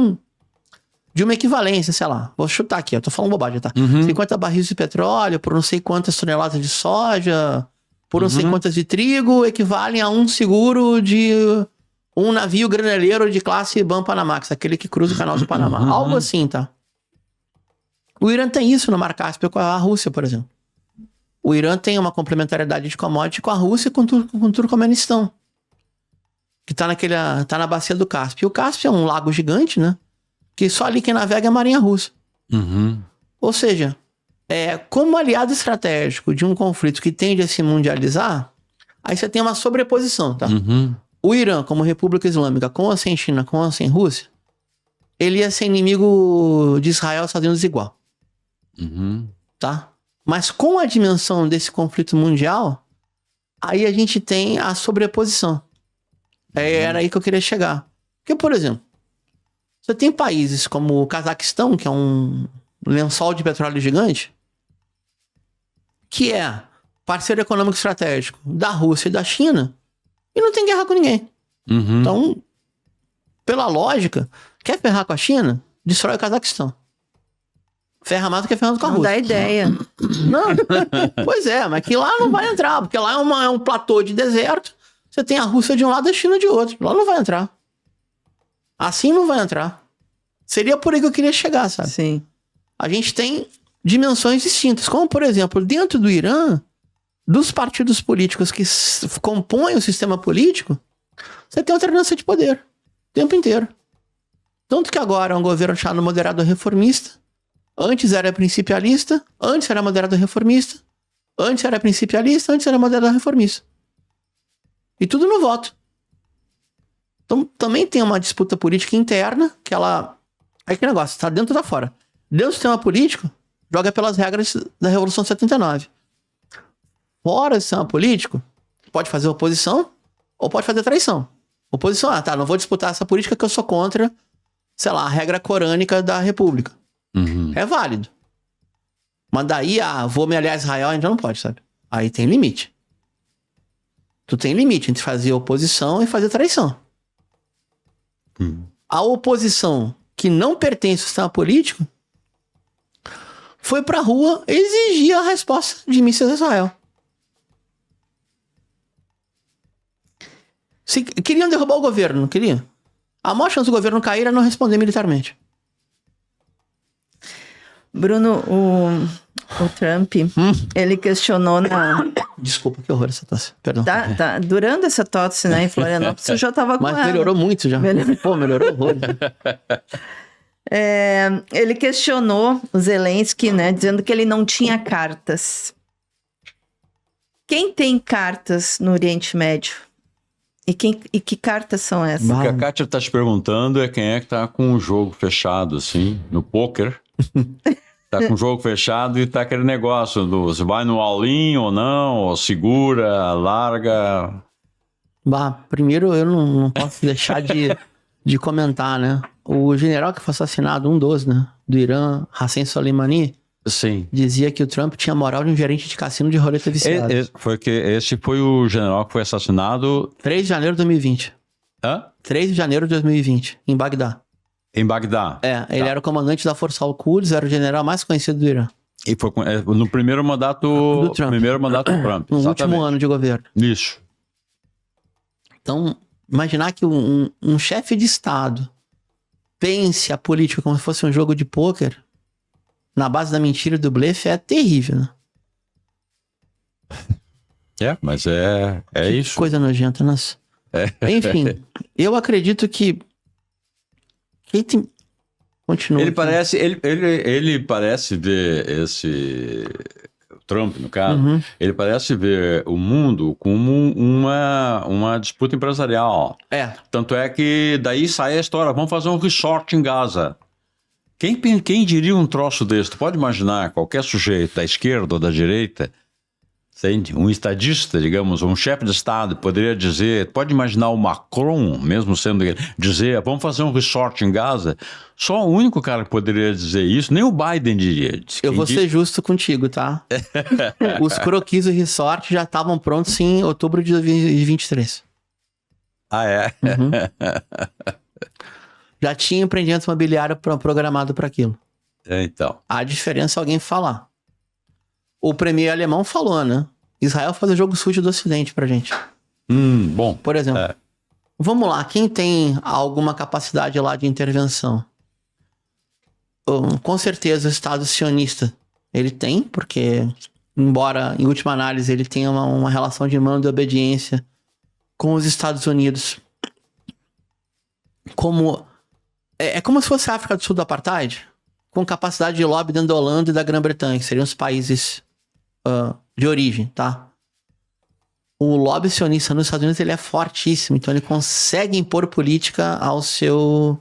de uma equivalência, sei lá. Vou chutar aqui, eu tô falando bobagem, tá? 50 barris de petróleo por não sei quantas toneladas de soja, por não sei quantas de trigo, equivalem a um seguro de um navio graneleiro de classe Ban-Panamax, aquele que cruza o canal do Panamá. Algo assim, tá? O Irã tem isso no Mar Cáspio com a Rússia, por exemplo. O Irã tem uma complementariedade de commodity com a Rússia e com o Turcomenistão, que tá na bacia do Cáspio. E o Cáspio é um lago gigante, né? Que só ali quem navega é a Marinha Russa. Ou seja, como aliado estratégico de um conflito que tende a se mundializar, aí você tem uma sobreposição, tá? O Irã, como República Islâmica, com ou sem China, com ou sem Rússia, ele ia ser inimigo de Israel e Estados Unidos igual. Tá? Mas com a dimensão desse conflito mundial, aí a gente tem a sobreposição. Era aí que eu queria chegar. Porque, por exemplo, você tem países como o Cazaquistão, que é um lençol de petróleo gigante, que é parceiro econômico estratégico da Rússia e da China, e não tem guerra com ninguém. Então, pela lógica, quer ferrar com a China? Destrói o Cazaquistão. Ferra mais do que ferrando com a Rússia. Não dá ideia. Não, pois é, mas que lá não vai entrar, porque lá é um platô de deserto, você tem a Rússia de um lado e a China de outro. Lá não vai entrar. Assim não vai entrar. Seria por aí que eu queria chegar, sabe? Sim. A gente tem dimensões distintas. Como, por exemplo, dentro do Irã, dos partidos políticos que compõem o sistema político, você tem alternância de poder. O tempo inteiro. Tanto que agora é um governo chamado moderado reformista. Antes era principialista. Antes era moderado reformista. Antes era principialista. Antes era moderado reformista. E tudo no voto. Então, também tem uma disputa política interna, que ela... Aí que negócio, tá dentro ou tá fora. Dentro do sistema político, joga pelas regras da Revolução de 79. Fora do sistema político, pode fazer oposição ou pode fazer traição. Oposição, não vou disputar essa política que eu sou contra, sei lá, a regra corânica da República. É válido. Mas daí, vou me aliar a Israel, ainda não pode, sabe? Aí tem limite. Tu tem limite entre fazer oposição e fazer traição. A oposição que não pertence ao sistema político foi pra rua exigir a resposta de mísseis a Israel. Queriam derrubar o governo, não queriam? A maior chance do governo cair é não responder militarmente. Bruno, o Trump, ele questionou Desculpa, que horror essa tosse. Perdão. Tá durando essa tosse, né, em Florianópolis, eu já tava com Mas ela. melhorou muito já. Pô, melhorou horror. Ele questionou o Zelensky, né, dizendo que ele não tinha cartas. Quem tem cartas no Oriente Médio? E que cartas são essas? O que a Kátia está te perguntando é quem é que está com o jogo fechado, assim, no pôquer. Tá com o jogo fechado e tá aquele negócio do se vai no all-in ou não, ou segura, larga. Primeiro eu não posso deixar de comentar, né? O general que foi assassinado, um dos, né? Do Irã, Hassan Soleimani, Sim. dizia que o Trump tinha moral de um gerente de cassino de roleta viciada. Esse foi o general que foi assassinado... 3 de janeiro de 2020. Hã? 3 de janeiro de 2020, em Bagdá. Em Bagdá. Ele era o comandante da Força Al-Quds, era o general mais conhecido do Irã. E foi no primeiro mandato Do Trump. do Trump. No exatamente. último ano de governo. Isso. Então, imaginar que um chefe de Estado pense a política como se fosse um jogo de pôquer, na base da mentira e do blefe, é terrível, né? Mas é isso. Coisa nojenta, nossa. Enfim, eu acredito que continua. Ele parece ver esse... Trump, no caso, ele parece ver o mundo como uma disputa empresarial. Tanto é que daí sai a história, vamos fazer um resort em Gaza. Quem diria um troço desse? Tu pode imaginar qualquer sujeito da esquerda ou da direita, um estadista, digamos, um chefe de Estado poderia dizer, pode imaginar o Macron, mesmo sendo ele, dizer, vamos fazer um resort em Gaza? Só o único cara que poderia dizer isso, nem o Biden diria. Eu vou ser justo contigo, tá? Os croquis do resort já estavam prontos em outubro de 2023. Ah, é? Já tinha empreendimento imobiliário programado para aquilo. Então. A diferença é alguém falar. O premier alemão falou, né? Israel faz o jogo sujo do Ocidente pra gente. Bom. Por exemplo, vamos lá, quem tem alguma capacidade lá de intervenção? Com certeza o Estado sionista, ele tem, porque, embora, em última análise, ele tenha uma relação de mando e obediência com os Estados Unidos. É como se fosse a África do Sul do Apartheid, com capacidade de lobby dentro da Holanda e da Grã-Bretanha, que seriam os países de origem, tá? O lobby sionista nos Estados Unidos ele é fortíssimo, então ele consegue impor política ao seu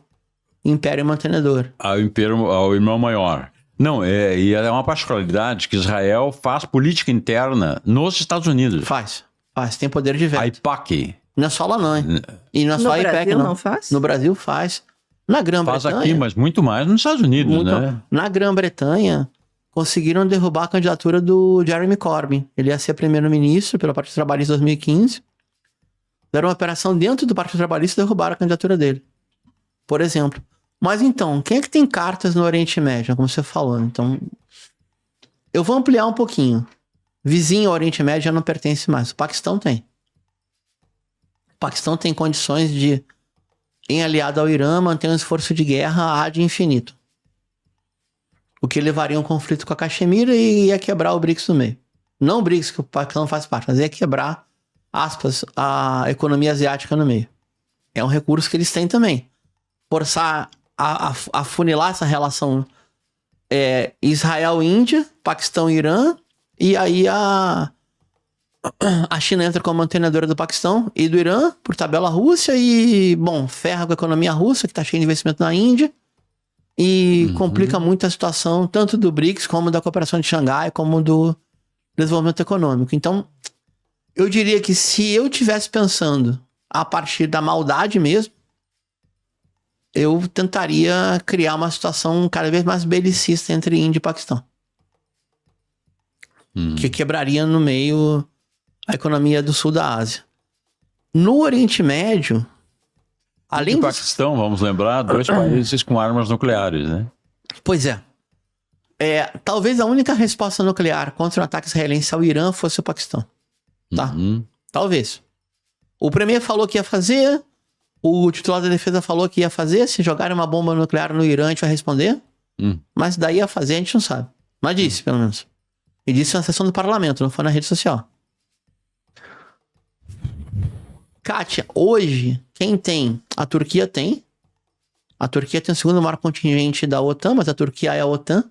império mantenedor. Ao irmão maior. Não, e é uma particularidade que Israel faz política interna nos Estados Unidos. Faz, tem poder de veto. A IPAC. Não é só lá não, hein? E não é só a IPEC, Brasil não. não faz? No Brasil faz. Na Grã-Bretanha... Faz aqui, mas muito mais nos Estados Unidos, né? Na Grã-Bretanha, conseguiram derrubar a candidatura do Jeremy Corbyn. Ele ia ser primeiro-ministro pelo Partido Trabalhista em 2015. Deram uma operação dentro do Partido Trabalhista e derrubaram a candidatura dele. Por exemplo. Mas então, quem é que tem cartas no Oriente Médio, como você falou? Então, eu vou ampliar um pouquinho. Vizinho ao Oriente Médio já não pertence mais. O Paquistão tem. O Paquistão tem condições de, em aliado ao Irã, manter um esforço de guerra ad infinito. O que levaria a um conflito com a Caxemira e ia quebrar o BRICS no meio. Não o BRICS, que o Paquistão faz parte, mas ia quebrar, aspas, a economia asiática no meio. É um recurso que eles têm também. Forçar a funilar essa relação Israel-Índia, Paquistão-Irã, e aí a China entra como mantenedora do Paquistão e do Irã, por tabela Rússia, e, bom, ferra com a economia russa, que está cheia de investimento na Índia, e complica muito a situação, tanto do BRICS, como da cooperação de Xangai, como do desenvolvimento econômico. Então, eu diria que se eu estivesse pensando a partir da maldade mesmo, eu tentaria criar uma situação cada vez mais belicista entre Índia e Paquistão. Que quebraria no meio a economia do sul da Ásia. No Oriente Médio, além do Paquistão, vamos lembrar, 2 países com armas nucleares, né? Pois é. Talvez a única resposta nuclear contra um ataque israelense ao Irã fosse o Paquistão. Tá? Talvez. O premier falou que ia fazer, O titular da defesa falou que ia fazer, se jogarem uma bomba nuclear no Irã, a gente vai responder. Mas daí a fazer, a gente não sabe. Mas disse, pelo menos. E disse na sessão do parlamento, não foi na rede social. Kátia, hoje, quem tem? A Turquia tem. A Turquia tem o segundo maior contingente da OTAN, mas a Turquia é a OTAN.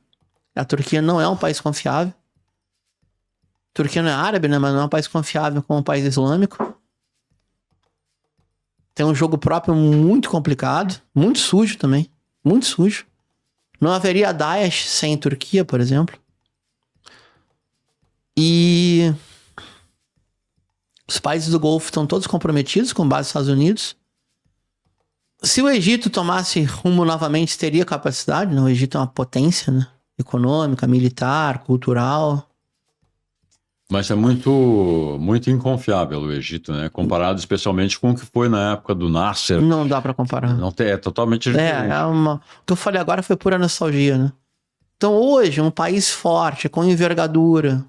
A Turquia não é um país confiável. A Turquia não é árabe, né? Mas não é um país confiável como um país islâmico. Tem um jogo próprio muito complicado. Muito sujo também. Muito sujo. Não haveria Daesh sem Turquia, por exemplo. E os países do Golfo estão todos comprometidos com base nos Estados Unidos. Se o Egito tomasse rumo novamente, teria capacidade, né? O Egito é uma potência, né? Econômica, militar, cultural. Mas é muito inconfiável o Egito, né? Comparado especialmente com o que foi na época do Nasser. Não dá pra comparar. Não tem, é totalmente diferente. O que eu falei agora foi pura nostalgia, né? Então hoje, um país forte, com envergadura,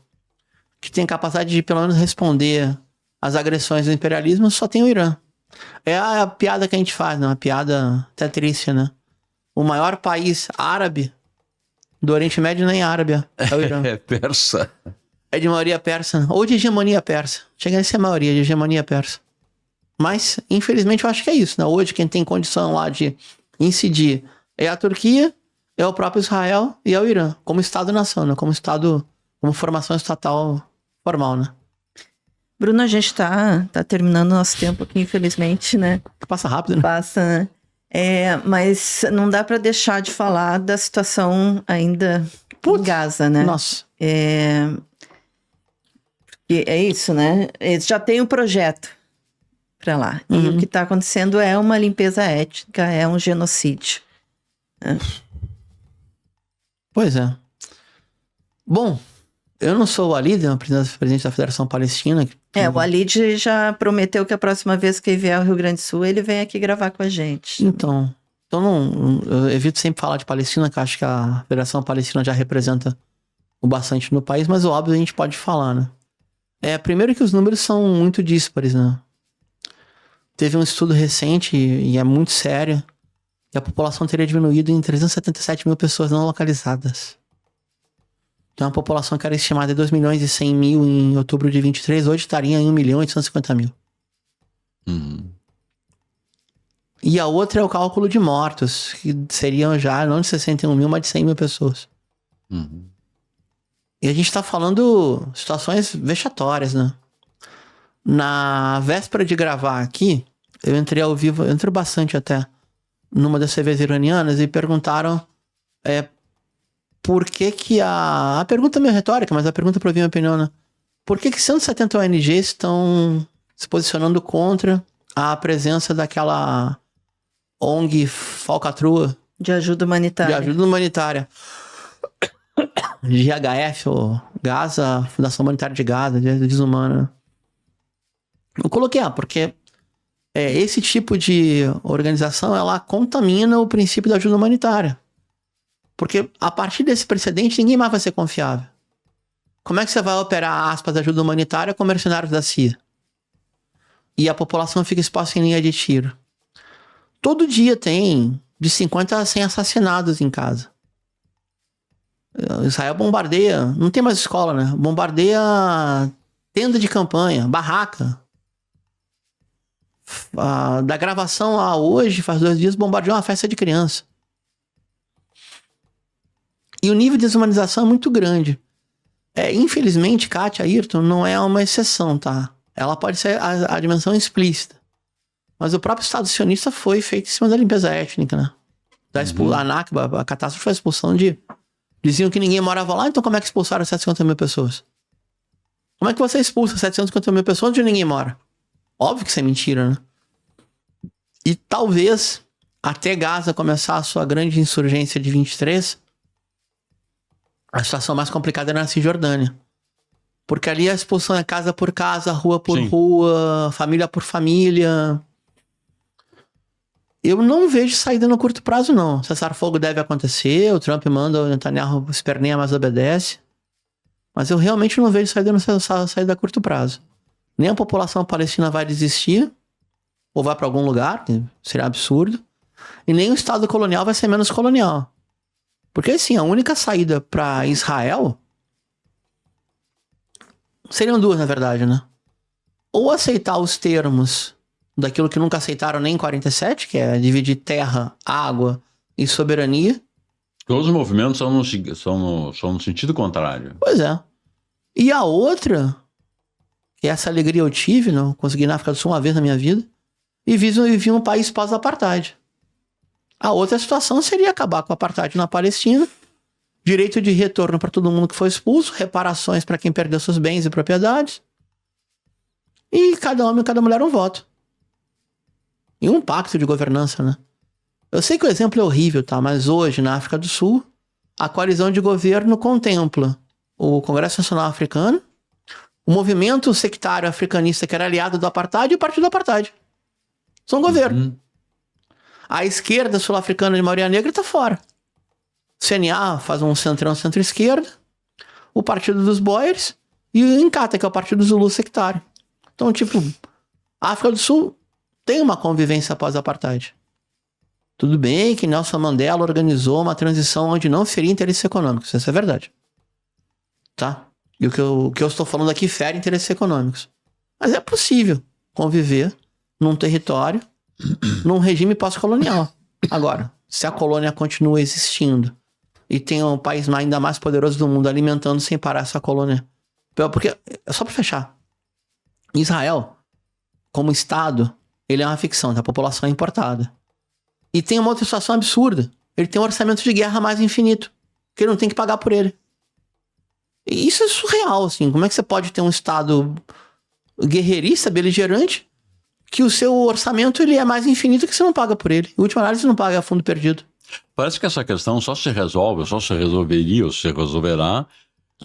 que tem capacidade de pelo menos responder às agressões do imperialismo, só tem o Irã. É a piada que a gente faz, né? Uma piada até triste, né? O maior país árabe do Oriente Médio nem árabe é o Irã. É persa. É de maioria persa, ou de hegemonia persa. Chega a ser a maioria de hegemonia persa. Mas, infelizmente, eu acho que é isso, né? Hoje, quem tem condição lá de incidir é a Turquia, é o próprio Israel e é o Irã, como Estado-nação, né? Como formação estatal formal, né? Bruno, a gente tá terminando nosso tempo aqui, infelizmente, né? Passa rápido, né? Passa, né? Mas não dá para deixar de falar da situação ainda em Gaza, né? Nossa. E é isso, né? Eles já têm um projeto para lá. E o que está acontecendo é uma limpeza étnica, é um genocídio. Né? Pois é. Bom, eu não sou o Walid, eu presidente da Federação Palestina. O Walid já prometeu que a próxima vez que ele vier ao Rio Grande do Sul, ele vem aqui gravar com a gente. Então eu evito sempre falar de Palestina, que acho que a Federação Palestina já representa o bastante no país, mas o óbvio a gente pode falar, né? Primeiro que os números são muito díspares, né? Teve um estudo recente, e é muito sério, que a população teria diminuído em 377 mil pessoas não localizadas. Então a população que era estimada de 2 milhões e 100 mil em outubro de 23, hoje estaria em 1 milhão e 850 mil. E a outra é o cálculo de mortos, que seriam já não de 61 mil, mas de 100 mil pessoas. E a gente tá falando situações vexatórias, né? Na véspera de gravar aqui, eu entrei ao vivo, eu entro bastante até, numa das TVs iranianas, e perguntaram por que a pergunta é meio retórica, mas a pergunta pra ouvir minha opinião, né? Por que 170 ONGs estão se posicionando contra a presença daquela ONG falcatrua de ajuda humanitária. GHF, ou Gaza, Fundação Humanitária de Gaza, de Desumana. Eu coloquei, porque esse tipo de organização, ela contamina o princípio da ajuda humanitária. Porque a partir desse precedente, ninguém mais vai ser confiável. Como é que você vai operar, aspas, ajuda humanitária com mercenários da CIA? E a população fica exposta em linha de tiro. Todo dia tem de 50 a 100 assassinados em casa. Israel bombardeia, não tem mais escola, né? Bombardeia tenda de campanha, barraca. Da gravação a hoje, faz 2 dias, bombardeou uma festa de criança. E o nível de desumanização é muito grande. Infelizmente, Kátia Ayrton não é uma exceção, tá? Ela pode ser a dimensão explícita. Mas o próprio Estado sionista foi feito em cima da limpeza étnica, né? A Nakba, a catástrofe foi a expulsão de... Diziam que ninguém morava lá, então como é que expulsaram 750 mil pessoas? Como é que você expulsa 750 mil pessoas onde ninguém mora? Óbvio que isso é mentira, né? E talvez, até Gaza começar a sua grande insurgência de 23, a situação mais complicada era na Cisjordânia. Porque ali a expulsão é casa por casa, rua por rua, família por família. Eu não vejo saída no curto prazo, não. Cessar-fogo deve acontecer, o Trump manda, o Netanyahu esperneia, mas obedece. Mas eu realmente não vejo saída a curto prazo. Nem a população palestina vai desistir, ou vai para algum lugar, que seria absurdo, e nem o Estado colonial vai ser menos colonial. Porque, assim, a única saída para Israel seriam duas, na verdade, né? Ou aceitar os termos daquilo que nunca aceitaram nem em 47, que é dividir terra, água e soberania. Todos os movimentos são no sentido contrário. Pois é. E a outra, que essa alegria eu tive, não consegui ir na África do Sul uma vez na minha vida, e vi um país pós-apartheid. A outra situação seria acabar com o apartheid na Palestina, direito de retorno para todo mundo que foi expulso, reparações para quem perdeu seus bens e propriedades, e cada homem e cada mulher um voto. E um pacto de governança, né? Eu sei que o exemplo é horrível, tá? Mas hoje, na África do Sul, a coalizão de governo contempla o Congresso Nacional Africano, o movimento sectário africanista que era aliado do apartheid e o partido do apartheid. São governo. A esquerda sul-africana de maioria negra tá fora. O CNA faz um centrão centro-esquerda, o Partido dos Boers e o Inkatha, que é o Partido Zulu sectário. Então, tipo, a África do Sul tem uma convivência após o apartheid. Tudo bem que Nelson Mandela organizou uma transição onde não feria interesses econômicos. Isso é verdade. Tá? E o que eu estou falando aqui fere interesses econômicos. Mas é possível conviver num território, num regime pós-colonial. Agora, se a colônia continua existindo e tem o país ainda mais poderoso do mundo alimentando sem parar essa colônia. Porque, só para fechar, Israel, como Estado, ele é uma ficção, a população é importada. E tem uma outra situação absurda. Ele tem um orçamento de guerra mais infinito, que ele não tem que pagar por ele. E isso é surreal, assim. Como é que você pode ter um Estado guerreirista, beligerante, que o seu orçamento ele é mais infinito que você não paga por ele? Em última análise, você não paga a fundo perdido. Parece que essa questão só se resolveria ou se resolverá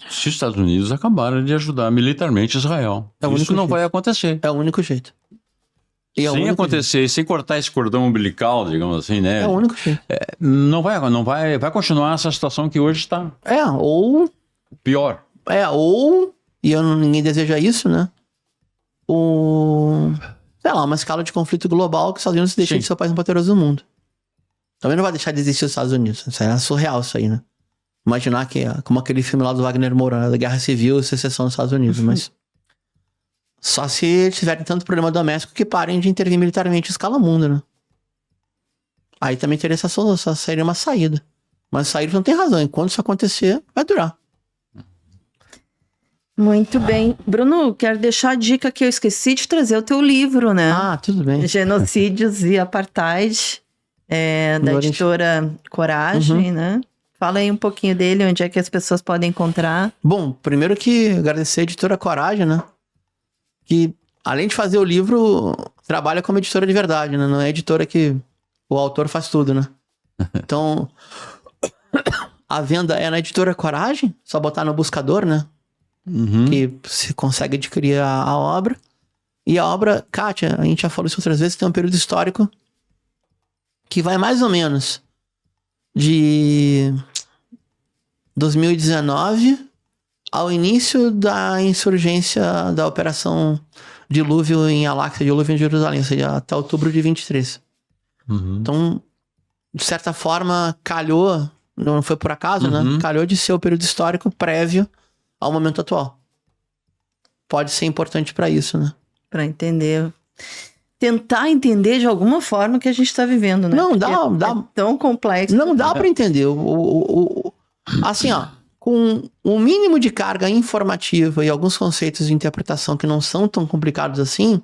se os Estados Unidos acabarem de ajudar militarmente Israel. Isso não vai acontecer. É o único jeito. Sem acontecer, sem cortar esse cordão umbilical, digamos assim, né? É o único jeito. Vai continuar essa situação que hoje está. Ou... Pior. E ninguém deseja isso, né? Sei lá, uma escala de conflito global que os Estados Unidos deixem de ser o país mais poderoso do mundo. Também não vai deixar de existir os Estados Unidos. Isso é surreal, isso aí, né? Imaginar que é como aquele filme lá do Wagner Moura, da Guerra Civil e Secessão dos Estados Unidos, mas... Só se tiverem tanto problema doméstico que parem de intervir militarmente em escala mundo, né? Aí também teria seria uma saída. Mas saída não tem razão. Enquanto isso acontecer, vai durar. Muito bem. Bruno, quero deixar a dica que eu esqueci de trazer o teu livro, né? Ah, tudo bem. Genocídios e Apartheid, da editora Coragem, né? Fala aí um pouquinho dele, onde é que as pessoas podem encontrar. Bom, primeiro que agradecer a editora Coragem, né? Que, além de fazer o livro, trabalha como editora de verdade, né? Não é editora que o autor faz tudo, né? Então, a venda é na editora Coragem, só botar no buscador, né? Que você consegue adquirir a obra. E a obra, Kátia, a gente já falou isso outras vezes, tem um período histórico que vai mais ou menos de 2019 ao início da insurgência da Operação Dilúvio em Al-Aqsa, Dilúvio em Jerusalém, ou seja, até outubro de 23. Então, de certa forma, calhou, não foi por acaso, né? Calhou de ser o período histórico prévio ao momento atual. Pode ser importante para isso, né? Para entender. Tentar entender de alguma forma o que a gente está vivendo, né? Não, dá. É tão complexo. Não dá para entender. Assim, ó, com um mínimo de carga informativa e alguns conceitos de interpretação que não são tão complicados assim,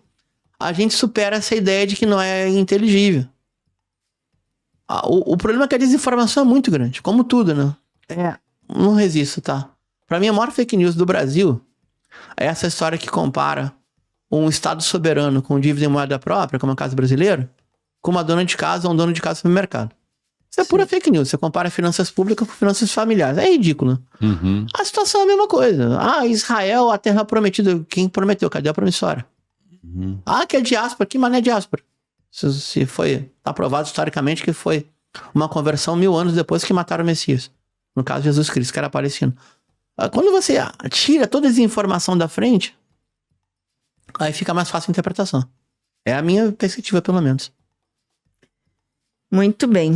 a gente supera essa ideia de que não é inteligível. O problema é que a desinformação é muito grande, como tudo, né? Não resisto, tá? Pra mim, a maior fake news do Brasil é essa história que compara um Estado soberano com dívida em moeda própria, como é o caso brasileiro, com uma dona de casa ou um dono de casa no supermercado. Isso é pura fake news. Você compara finanças públicas com finanças familiares. É ridículo. A situação é a mesma coisa. Israel, a terra prometida. Quem prometeu? Cadê a promissória? Que é diáspora. Que mané diáspora? Se foi aprovado historicamente que foi uma conversão 1000 anos depois que mataram o Messias. No caso, Jesus Cristo, que era palestino. Quando você tira toda essa informação da frente, aí fica mais fácil a interpretação. É a minha perspectiva, pelo menos. Muito bem.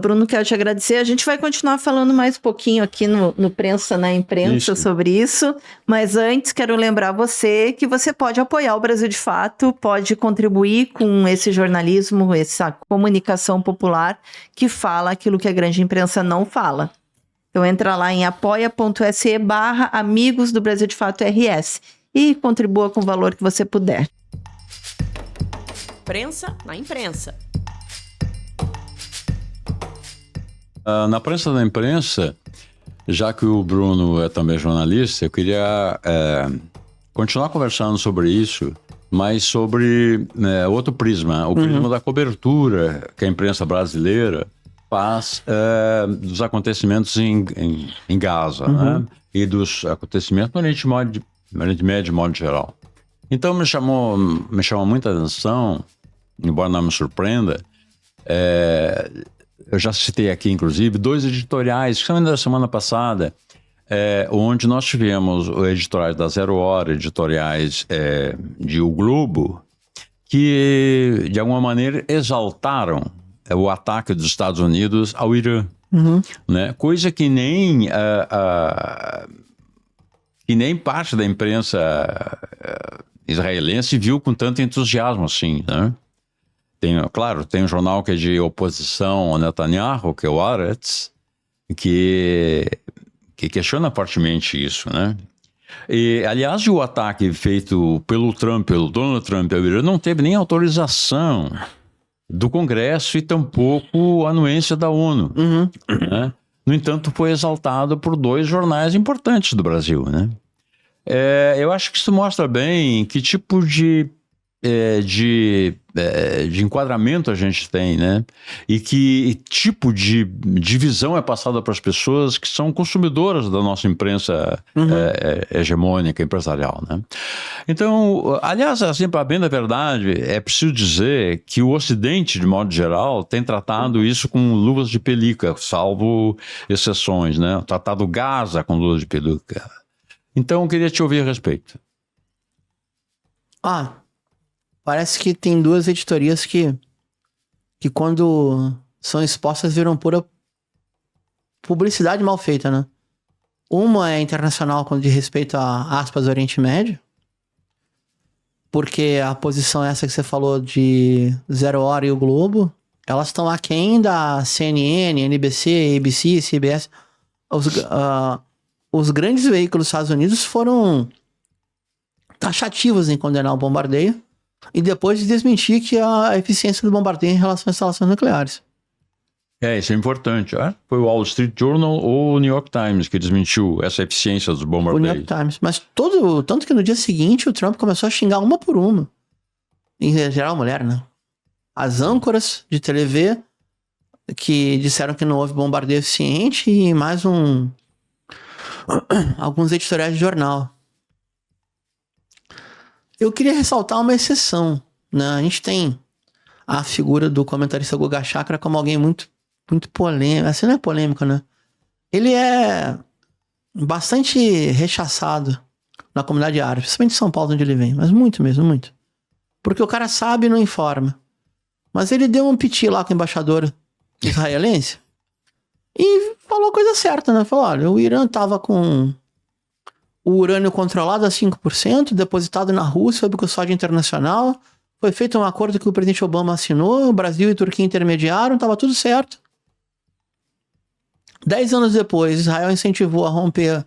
Bruno, quero te agradecer. A gente vai continuar falando mais um pouquinho aqui no Prensa na Imprensa sobre isso, mas antes quero lembrar você que você pode apoiar o Brasil de Fato, pode contribuir com esse jornalismo, essa comunicação popular que fala aquilo que a grande imprensa não fala. Então entra lá em apoia.se/Amigos do Brasil de Fato RS e contribua com o valor que você puder. Prensa na Imprensa. Na Prensa da Imprensa, já que o Bruno é também jornalista, eu queria continuar conversando sobre isso, mas sobre outro prisma, o prisma da cobertura que a imprensa brasileira faz dos acontecimentos em Gaza, né? E dos acontecimentos no Oriente Médio de modo geral. Então me chamou muita atenção, embora não me surpreenda, eu já citei aqui, inclusive, 2 editoriais, que são ainda da semana passada, onde nós tivemos editoriais da Zero Hora, editoriais de O Globo, que, de alguma maneira, exaltaram o ataque dos Estados Unidos ao Irã. Né? Coisa que nem parte da imprensa israelense viu com tanto entusiasmo assim, né? Tem um jornal que é de oposição ao Netanyahu, que é o Haaretz, que questiona fortemente isso, né? E, aliás, o ataque feito pelo Donald Trump ao Irã não teve nem autorização do Congresso e tampouco anuência da ONU. Né? No entanto, foi exaltado por 2 jornais importantes do Brasil, né? Eu acho que isso mostra bem que tipo de enquadramento a gente tem, né? E que tipo de visão é passada para as pessoas que são consumidoras da nossa imprensa hegemônica, empresarial, né? Então, aliás, assim, para bem da verdade, é preciso dizer que o Ocidente, de modo geral, tem tratado isso com luvas de pelica, salvo exceções, né? Tratado Gaza com luvas de pelica. Então, eu queria te ouvir a respeito. Parece que tem 2 editorias que quando são expostas viram pura publicidade mal feita, né? Uma é internacional quando diz respeito a, aspas, Oriente Médio, porque a posição essa que você falou de Zero Hora e o Globo, elas estão aquém da CNN, NBC, ABC, CBS. Os grandes veículos dos Estados Unidos foram taxativos em condenar o bombardeio e depois de desmentir que a eficiência do bombardeio em relação às instalações nucleares. Isso é importante. Foi o Wall Street Journal ou o New York Times que desmentiu essa eficiência dos bombardeios? O New York Times. Mas tanto que no dia seguinte o Trump começou a xingar uma por uma. Em geral, mulher, né? As âncoras de TV que disseram que não houve bombardeio eficiente e mais alguns editoriais de jornal. Eu queria ressaltar uma exceção, né? A gente tem a figura do comentarista Guga Chakra como alguém muito, muito polêmico. Assim não é polêmico, né? Ele é bastante rechaçado na comunidade árabe, principalmente em São Paulo, onde ele vem. Mas muito mesmo, muito. Porque o cara sabe e não informa. Mas ele deu um piti lá com o embaixador israelense e falou a coisa certa, né? Falou, olha, o Irã tava com o urânio controlado a 5%, depositado na Rússia sob custódia internacional. Foi feito um acordo que o presidente Obama assinou, o Brasil e Turquia intermediaram, estava tudo certo. 10 anos depois, Israel incentivou a romper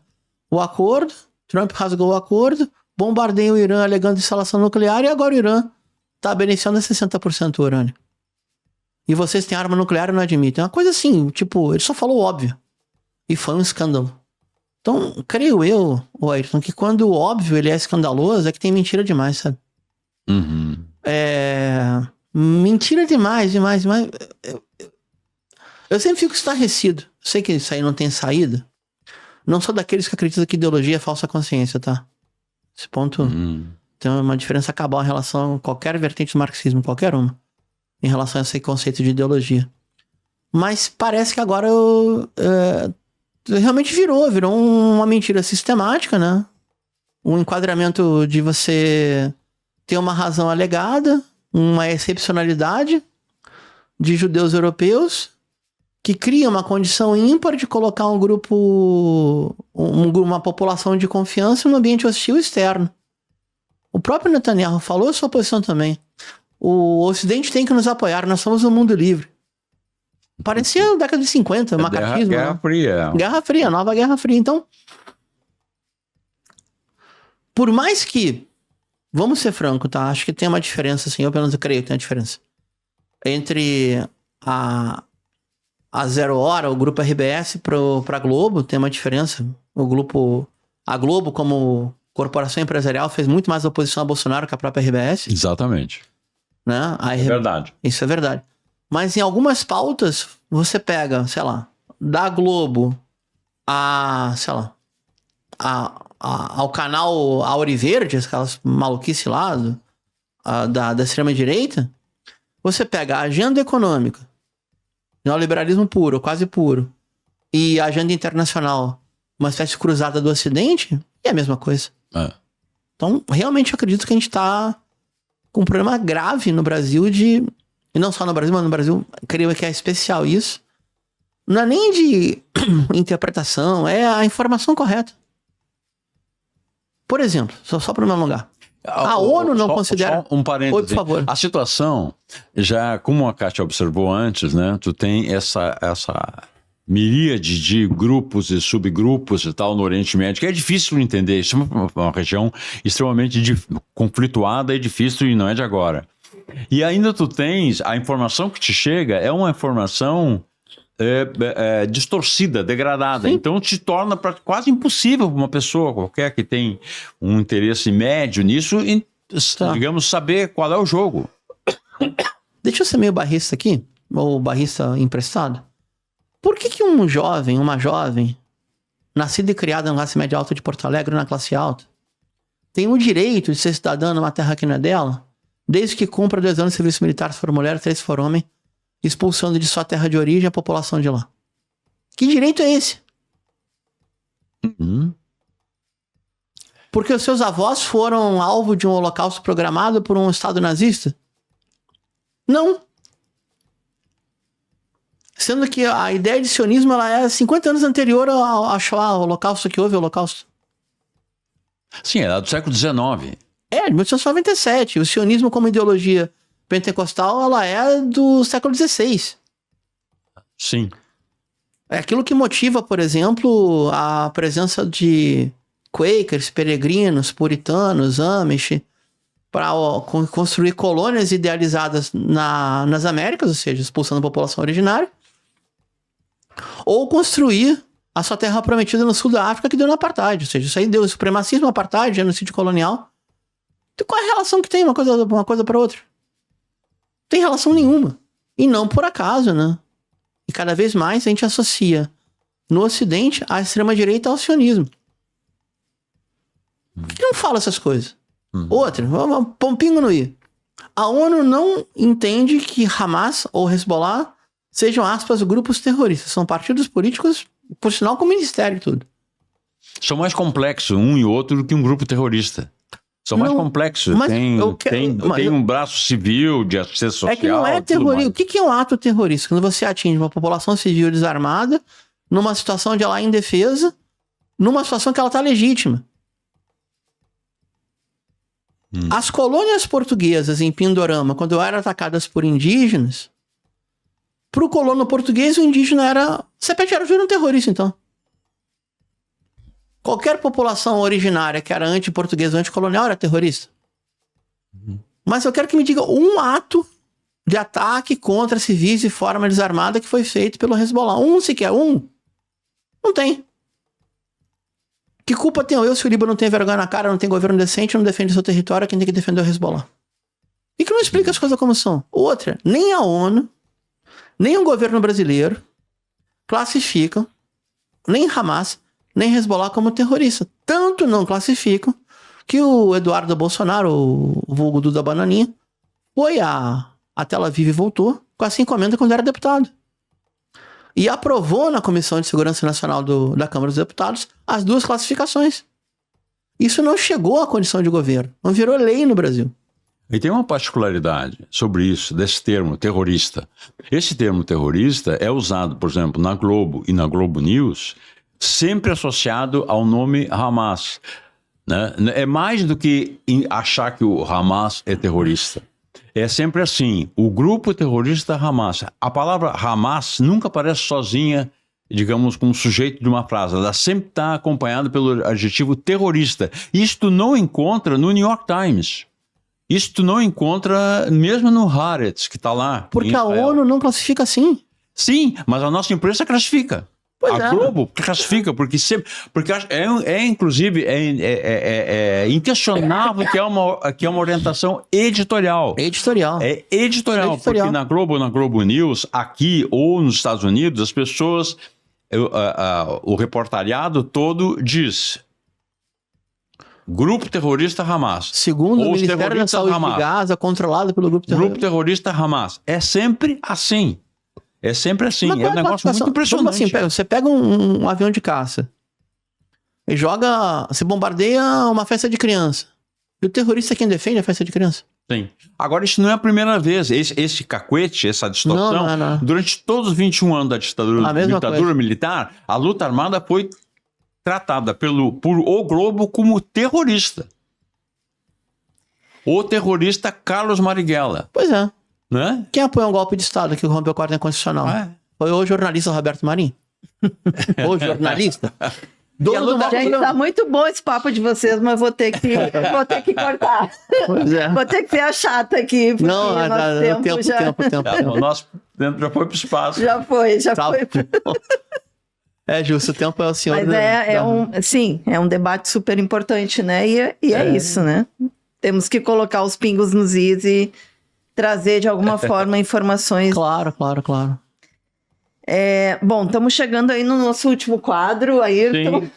o acordo, Trump rasgou o acordo, bombardeia o Irã alegando instalação nuclear e agora o Irã está beneficiando a 60% do urânio. E vocês têm arma nuclear e não admitem. É uma coisa assim, tipo, ele só falou óbvio. E foi um escândalo. Então, creio eu, Ayrton, que quando o óbvio ele é escandaloso, é que tem mentira demais, sabe? Mentira demais. Eu sempre fico estarrecido. Eu sei que isso aí não tem saída. Não sou daqueles que acreditam que ideologia é falsa consciência, tá? Esse ponto tem uma diferença cabal em relação a qualquer vertente do marxismo, qualquer uma, em relação a esse conceito de ideologia. Mas parece que agora realmente virou uma mentira sistemática, né? Um enquadramento de você ter uma razão alegada uma excepcionalidade de judeus europeus que cria uma condição ímpar de colocar um grupo, uma população de confiança no ambiente hostil externo. O próprio Netanyahu falou a sua posição também. O Ocidente tem que nos apoiar, nós somos um mundo livre. Parecia a década de 50, macartismo. Guerra Fria. Guerra Fria, nova Guerra Fria. Então, por mais que, vamos ser franco, tá? Acho que tem uma diferença, assim, eu pelo menos creio que tem uma diferença. Entre a Zero Hora, o grupo RBS pra Globo, tem uma diferença. A Globo, como corporação empresarial, fez muito mais oposição a Bolsonaro que a própria RBS. Exatamente. Né? É verdade. Isso é verdade. Mas em algumas pautas, você pega, sei lá, da Globo ao canal Auriverde, aquelas maluquices lá da extrema-direita, você pega a agenda econômica, neoliberalismo puro, quase puro, e a agenda internacional, uma espécie de cruzada do Ocidente, é a mesma coisa. Então, realmente, eu acredito que a gente está com um problema grave no Brasil e não só no Brasil, mas no Brasil, creio que é especial isso. Não é nem de interpretação, é a informação correta. Por exemplo, só para me alongar. A ONU não considera... Só um parênteses. Oi, por favor. A situação, já como a Kátia observou antes, né? Tu tem essa miríade de grupos e subgrupos e tal no Oriente Médio, que é difícil entender. Isso é uma região extremamente conflituada e difícil e não é de agora. E ainda tu tens, a informação que te chega é uma informação distorcida, degradada. Sim. Então te torna quase impossível para uma pessoa qualquer que tem um interesse médio nisso, digamos, saber qual é o jogo. Deixa eu ser meio barrista aqui, ou barrista emprestado. Por que uma jovem, nascida e criada na classe média alta de Porto Alegre, na classe alta, tem o direito de ser cidadã numa terra que não é dela, desde que cumpra 2 anos de serviço militar se for mulher, 3 se for homem, expulsando de sua terra de origem a população de lá? Que direito é esse? Porque os seus avós foram alvo de um holocausto programado por um Estado nazista? Não. Sendo que a ideia de sionismo ela é 50 anos anterior ao Shoah, ao holocausto que houve, o holocausto. Sim, é do século XIX. De 1997. O sionismo como ideologia pentecostal, ela é do século XVI. Sim. É aquilo que motiva, por exemplo, a presença de Quakers, peregrinos, puritanos, Amish, para construir colônias idealizadas nas Américas, ou seja, expulsando a população originária, ou construir a sua terra prometida no sul da África que deu no apartheid, ou seja, isso aí deu supremacismo, apartheid, genocídio colonial. Então, qual é a relação que tem uma coisa para outra? Não tem relação nenhuma. E não por acaso, né? E cada vez mais a gente associa no Ocidente a extrema-direita ao sionismo. Por que não fala essas coisas? Outra, põe um pingo no i. A ONU não entende que Hamas ou Hezbollah sejam, aspas, grupos terroristas. São partidos políticos, por sinal, com ministério e tudo. São mais complexos um e outro do que um grupo terrorista. São mais complexos. Tem um braço civil de assistência social. É que não é terrorismo. O que é um ato terrorista? Quando você atinge uma população civil desarmada, numa situação de ela é indefesa, numa situação que ela está legítima. As colônias portuguesas em Pindorama, quando eram atacadas por indígenas, para o colono português, o indígena era... Você era um terrorista, então. Qualquer população originária que era anti-portuguesa, anticolonial, era terrorista. Mas eu quero que me diga um ato de ataque contra civis de forma desarmada que foi feito pelo Hezbollah. Sequer um. Não tem. Que culpa tenho eu se o Líbano não tem vergonha na cara, não tem governo decente, não defende seu território, quem tem que defender é o Hezbollah? E que não explica as coisas como são. Outra, nem a ONU, nem o governo brasileiro classificam nem Hamas, nem Hezbollah como terrorista. Tanto não classificam que o Eduardo Bolsonaro, o vulgo Duda Bananinha, foi a Tel Aviv e voltou com essa encomenda quando era deputado. E aprovou na Comissão de Segurança Nacional da Câmara dos Deputados as 2 classificações. Isso não chegou à condição de governo. Não virou lei no Brasil. E tem uma particularidade sobre isso, desse termo terrorista. Esse termo terrorista é usado, por exemplo, na Globo e na Globo News, sempre associado ao nome Hamas, né? É mais do que achar que o Hamas é terrorista. É sempre assim, o grupo terrorista Hamas. A palavra Hamas nunca aparece sozinha, digamos, como sujeito de uma frase. Ela sempre está acompanhada pelo adjetivo terrorista. Isto não encontra no New York Times. Isto não encontra mesmo no Haaretz, que está lá. Porque a ONU não classifica assim. Sim, mas a nossa imprensa classifica. Pois a é. Globo classifica, porque inclusive inquestionável que é uma orientação editorial. Editorial. É editorial, porque na Globo News, aqui ou nos Estados Unidos, as pessoas, o reportariado todo diz: grupo terrorista Hamas. Segundo o Ministério da Saúde de Gaza, controlado pelo grupo terrorista. Grupo terrorista Hamas. É sempre assim. É sempre assim. É um negócio muito impressionante. Assim, você pega um avião de caça e você bombardeia uma festa de criança. E o terrorista é quem defende a festa de criança? Sim. Agora, isso não é a primeira vez. Esse cacuete, essa distorção, não. Durante todos os 21 anos da ditadura militar, a luta armada foi tratada por O Globo como terrorista. O terrorista Carlos Marighella. Pois é. Né? Quem apoiou um golpe de Estado que rompeu a ordem constitucional? Foi o jornalista Roberto Marinho. O jornalista. Gente, tá muito bom esse papo de vocês, mas vou ter que cortar. Pois é. Vou ter que ser a chata aqui. Não, tempo. O nosso tempo já foi pro espaço. Já foi. É justo, o tempo é o senhor. Mas é um debate super importante, né? E é isso, né? Temos que colocar os pingos nos is e trazer de alguma forma informações. Claro. Bom, estamos chegando aí no nosso último quadro, Ayrton. Sim.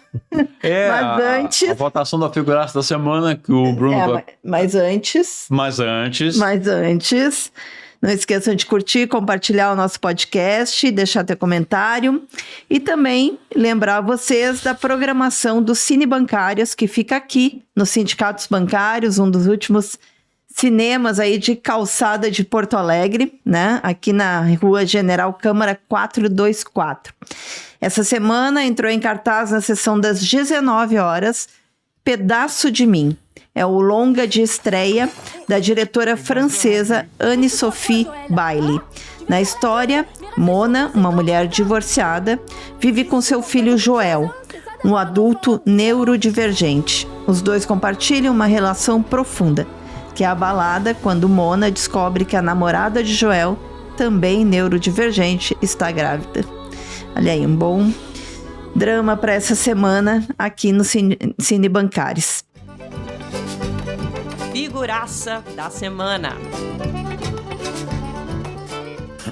Mas antes... a votação da figuraça da semana que o Bruno... Mas antes, não esqueçam de curtir, compartilhar o nosso podcast, deixar teu comentário e também lembrar vocês da programação dos Cine Bancários, que fica aqui nos Sindicatos Bancários, um dos últimos cinemas aí de calçada de Porto Alegre, né? Aqui na Rua General Câmara 424. Essa semana entrou em cartaz na sessão das 19 horas, Pedaço de Mim. É o longa de estreia da diretora francesa Anne-Sophie Bailey. Na história, Mona, uma mulher divorciada, vive com seu filho Joel, um adulto neurodivergente. Os dois compartilham uma relação profunda, que é abalada quando Mona descobre que a namorada de Joel, também neurodivergente, está grávida. Olha aí, um bom drama para essa semana aqui no Cine Bancários. Figuraça da semana.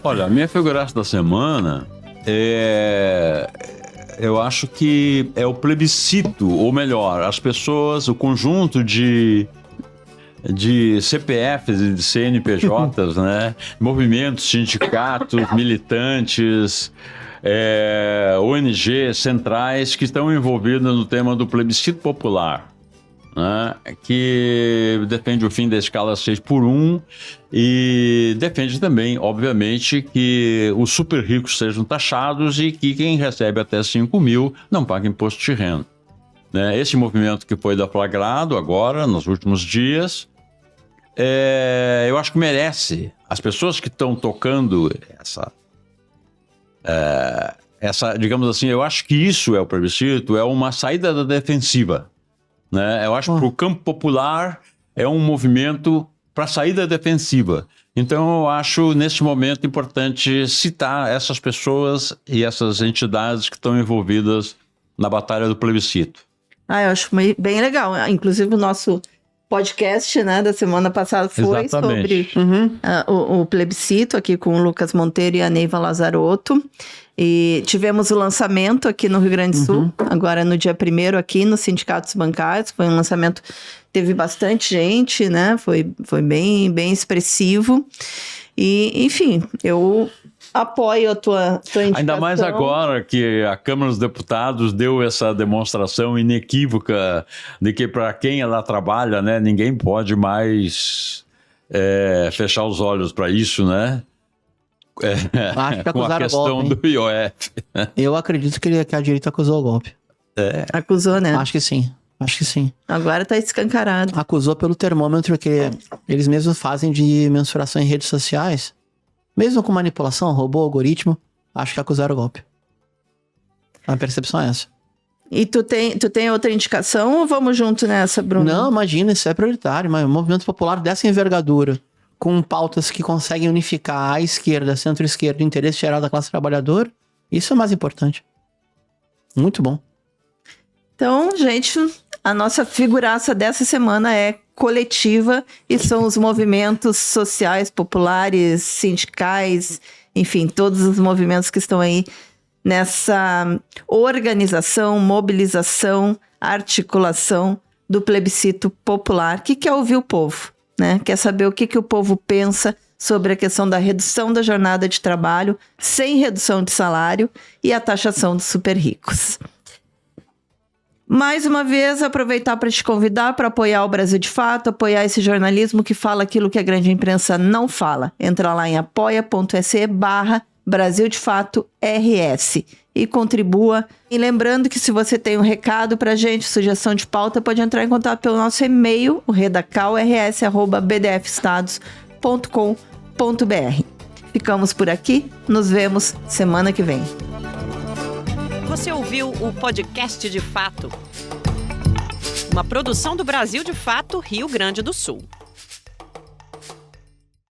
Olha, a minha figuraça da semana eu acho que é o plebiscito, ou melhor, as pessoas, o conjunto de CPFs e de CNPJs, né? Movimentos, sindicatos, militantes, ONGs centrais que estão envolvidos no tema do plebiscito popular, né? Que defende o fim da escala 6x1 e defende também, obviamente, que os super ricos sejam taxados e que quem recebe até 5 mil não pague imposto de renda. Né? Esse movimento que foi deflagrado agora, nos últimos dias, eu acho que merece. As pessoas que estão tocando essa, digamos assim, eu acho que isso é o plebiscito, é uma saída da defensiva. Né? Eu acho que para o campo popular é um movimento para saída defensiva. Então eu acho, nesse momento, importante citar essas pessoas e essas entidades que estão envolvidas na batalha do plebiscito. Eu acho bem legal. Inclusive o nosso podcast, né, da semana passada foi Exatamente. sobre o plebiscito aqui com o Lucas Monteiro e a Neiva Lazarotto. E tivemos o lançamento aqui no Rio Grande do Sul, agora no dia 1º aqui nos Sindicatos Bancários. Foi um lançamento, teve bastante gente, né? Foi bem, bem expressivo. E, enfim, eu apoio a tua indicação. Ainda mais agora que a Câmara dos Deputados deu essa demonstração inequívoca de que para quem ela trabalha, né, ninguém pode mais fechar os olhos para isso, né? Acho que Com a acusaram questão golpe, do IOF. Eu acredito que a direita acusou o golpe. Acusou, né? Acho que sim. Agora tá escancarado. Acusou pelo termômetro que eles mesmos fazem de mensuração em redes sociais. Mesmo com manipulação, robô, algoritmo, acho que acusaram o golpe. A percepção é essa. E tu tem outra indicação ou vamos junto nessa, Bruno? Não, imagina, isso é prioritário. Mas um movimento popular dessa envergadura, com pautas que conseguem unificar a esquerda, centro-esquerda, o interesse geral da classe trabalhadora, isso é mais importante. Muito bom. Então, gente, a nossa figuraça dessa semana é coletiva e são os movimentos sociais, populares, sindicais, enfim, todos os movimentos que estão aí nessa organização, mobilização, articulação do plebiscito popular, que quer ouvir o povo, né? Quer saber o que o povo pensa sobre a questão da redução da jornada de trabalho, sem redução de salário e a taxação dos super ricos. Mais uma vez, aproveitar para te convidar para apoiar o Brasil de Fato, apoiar esse jornalismo que fala aquilo que a grande imprensa não fala. Entra lá em apoia.se/Brasil de Fato RS e contribua. E lembrando que se você tem um recado para a gente, sugestão de pauta, pode entrar em contato pelo nosso e-mail, o redacalrs@bdfestados.com.br. Ficamos por aqui, nos vemos semana que vem. Você ouviu o Podcast de Fato, uma produção do Brasil de Fato, Rio Grande do Sul.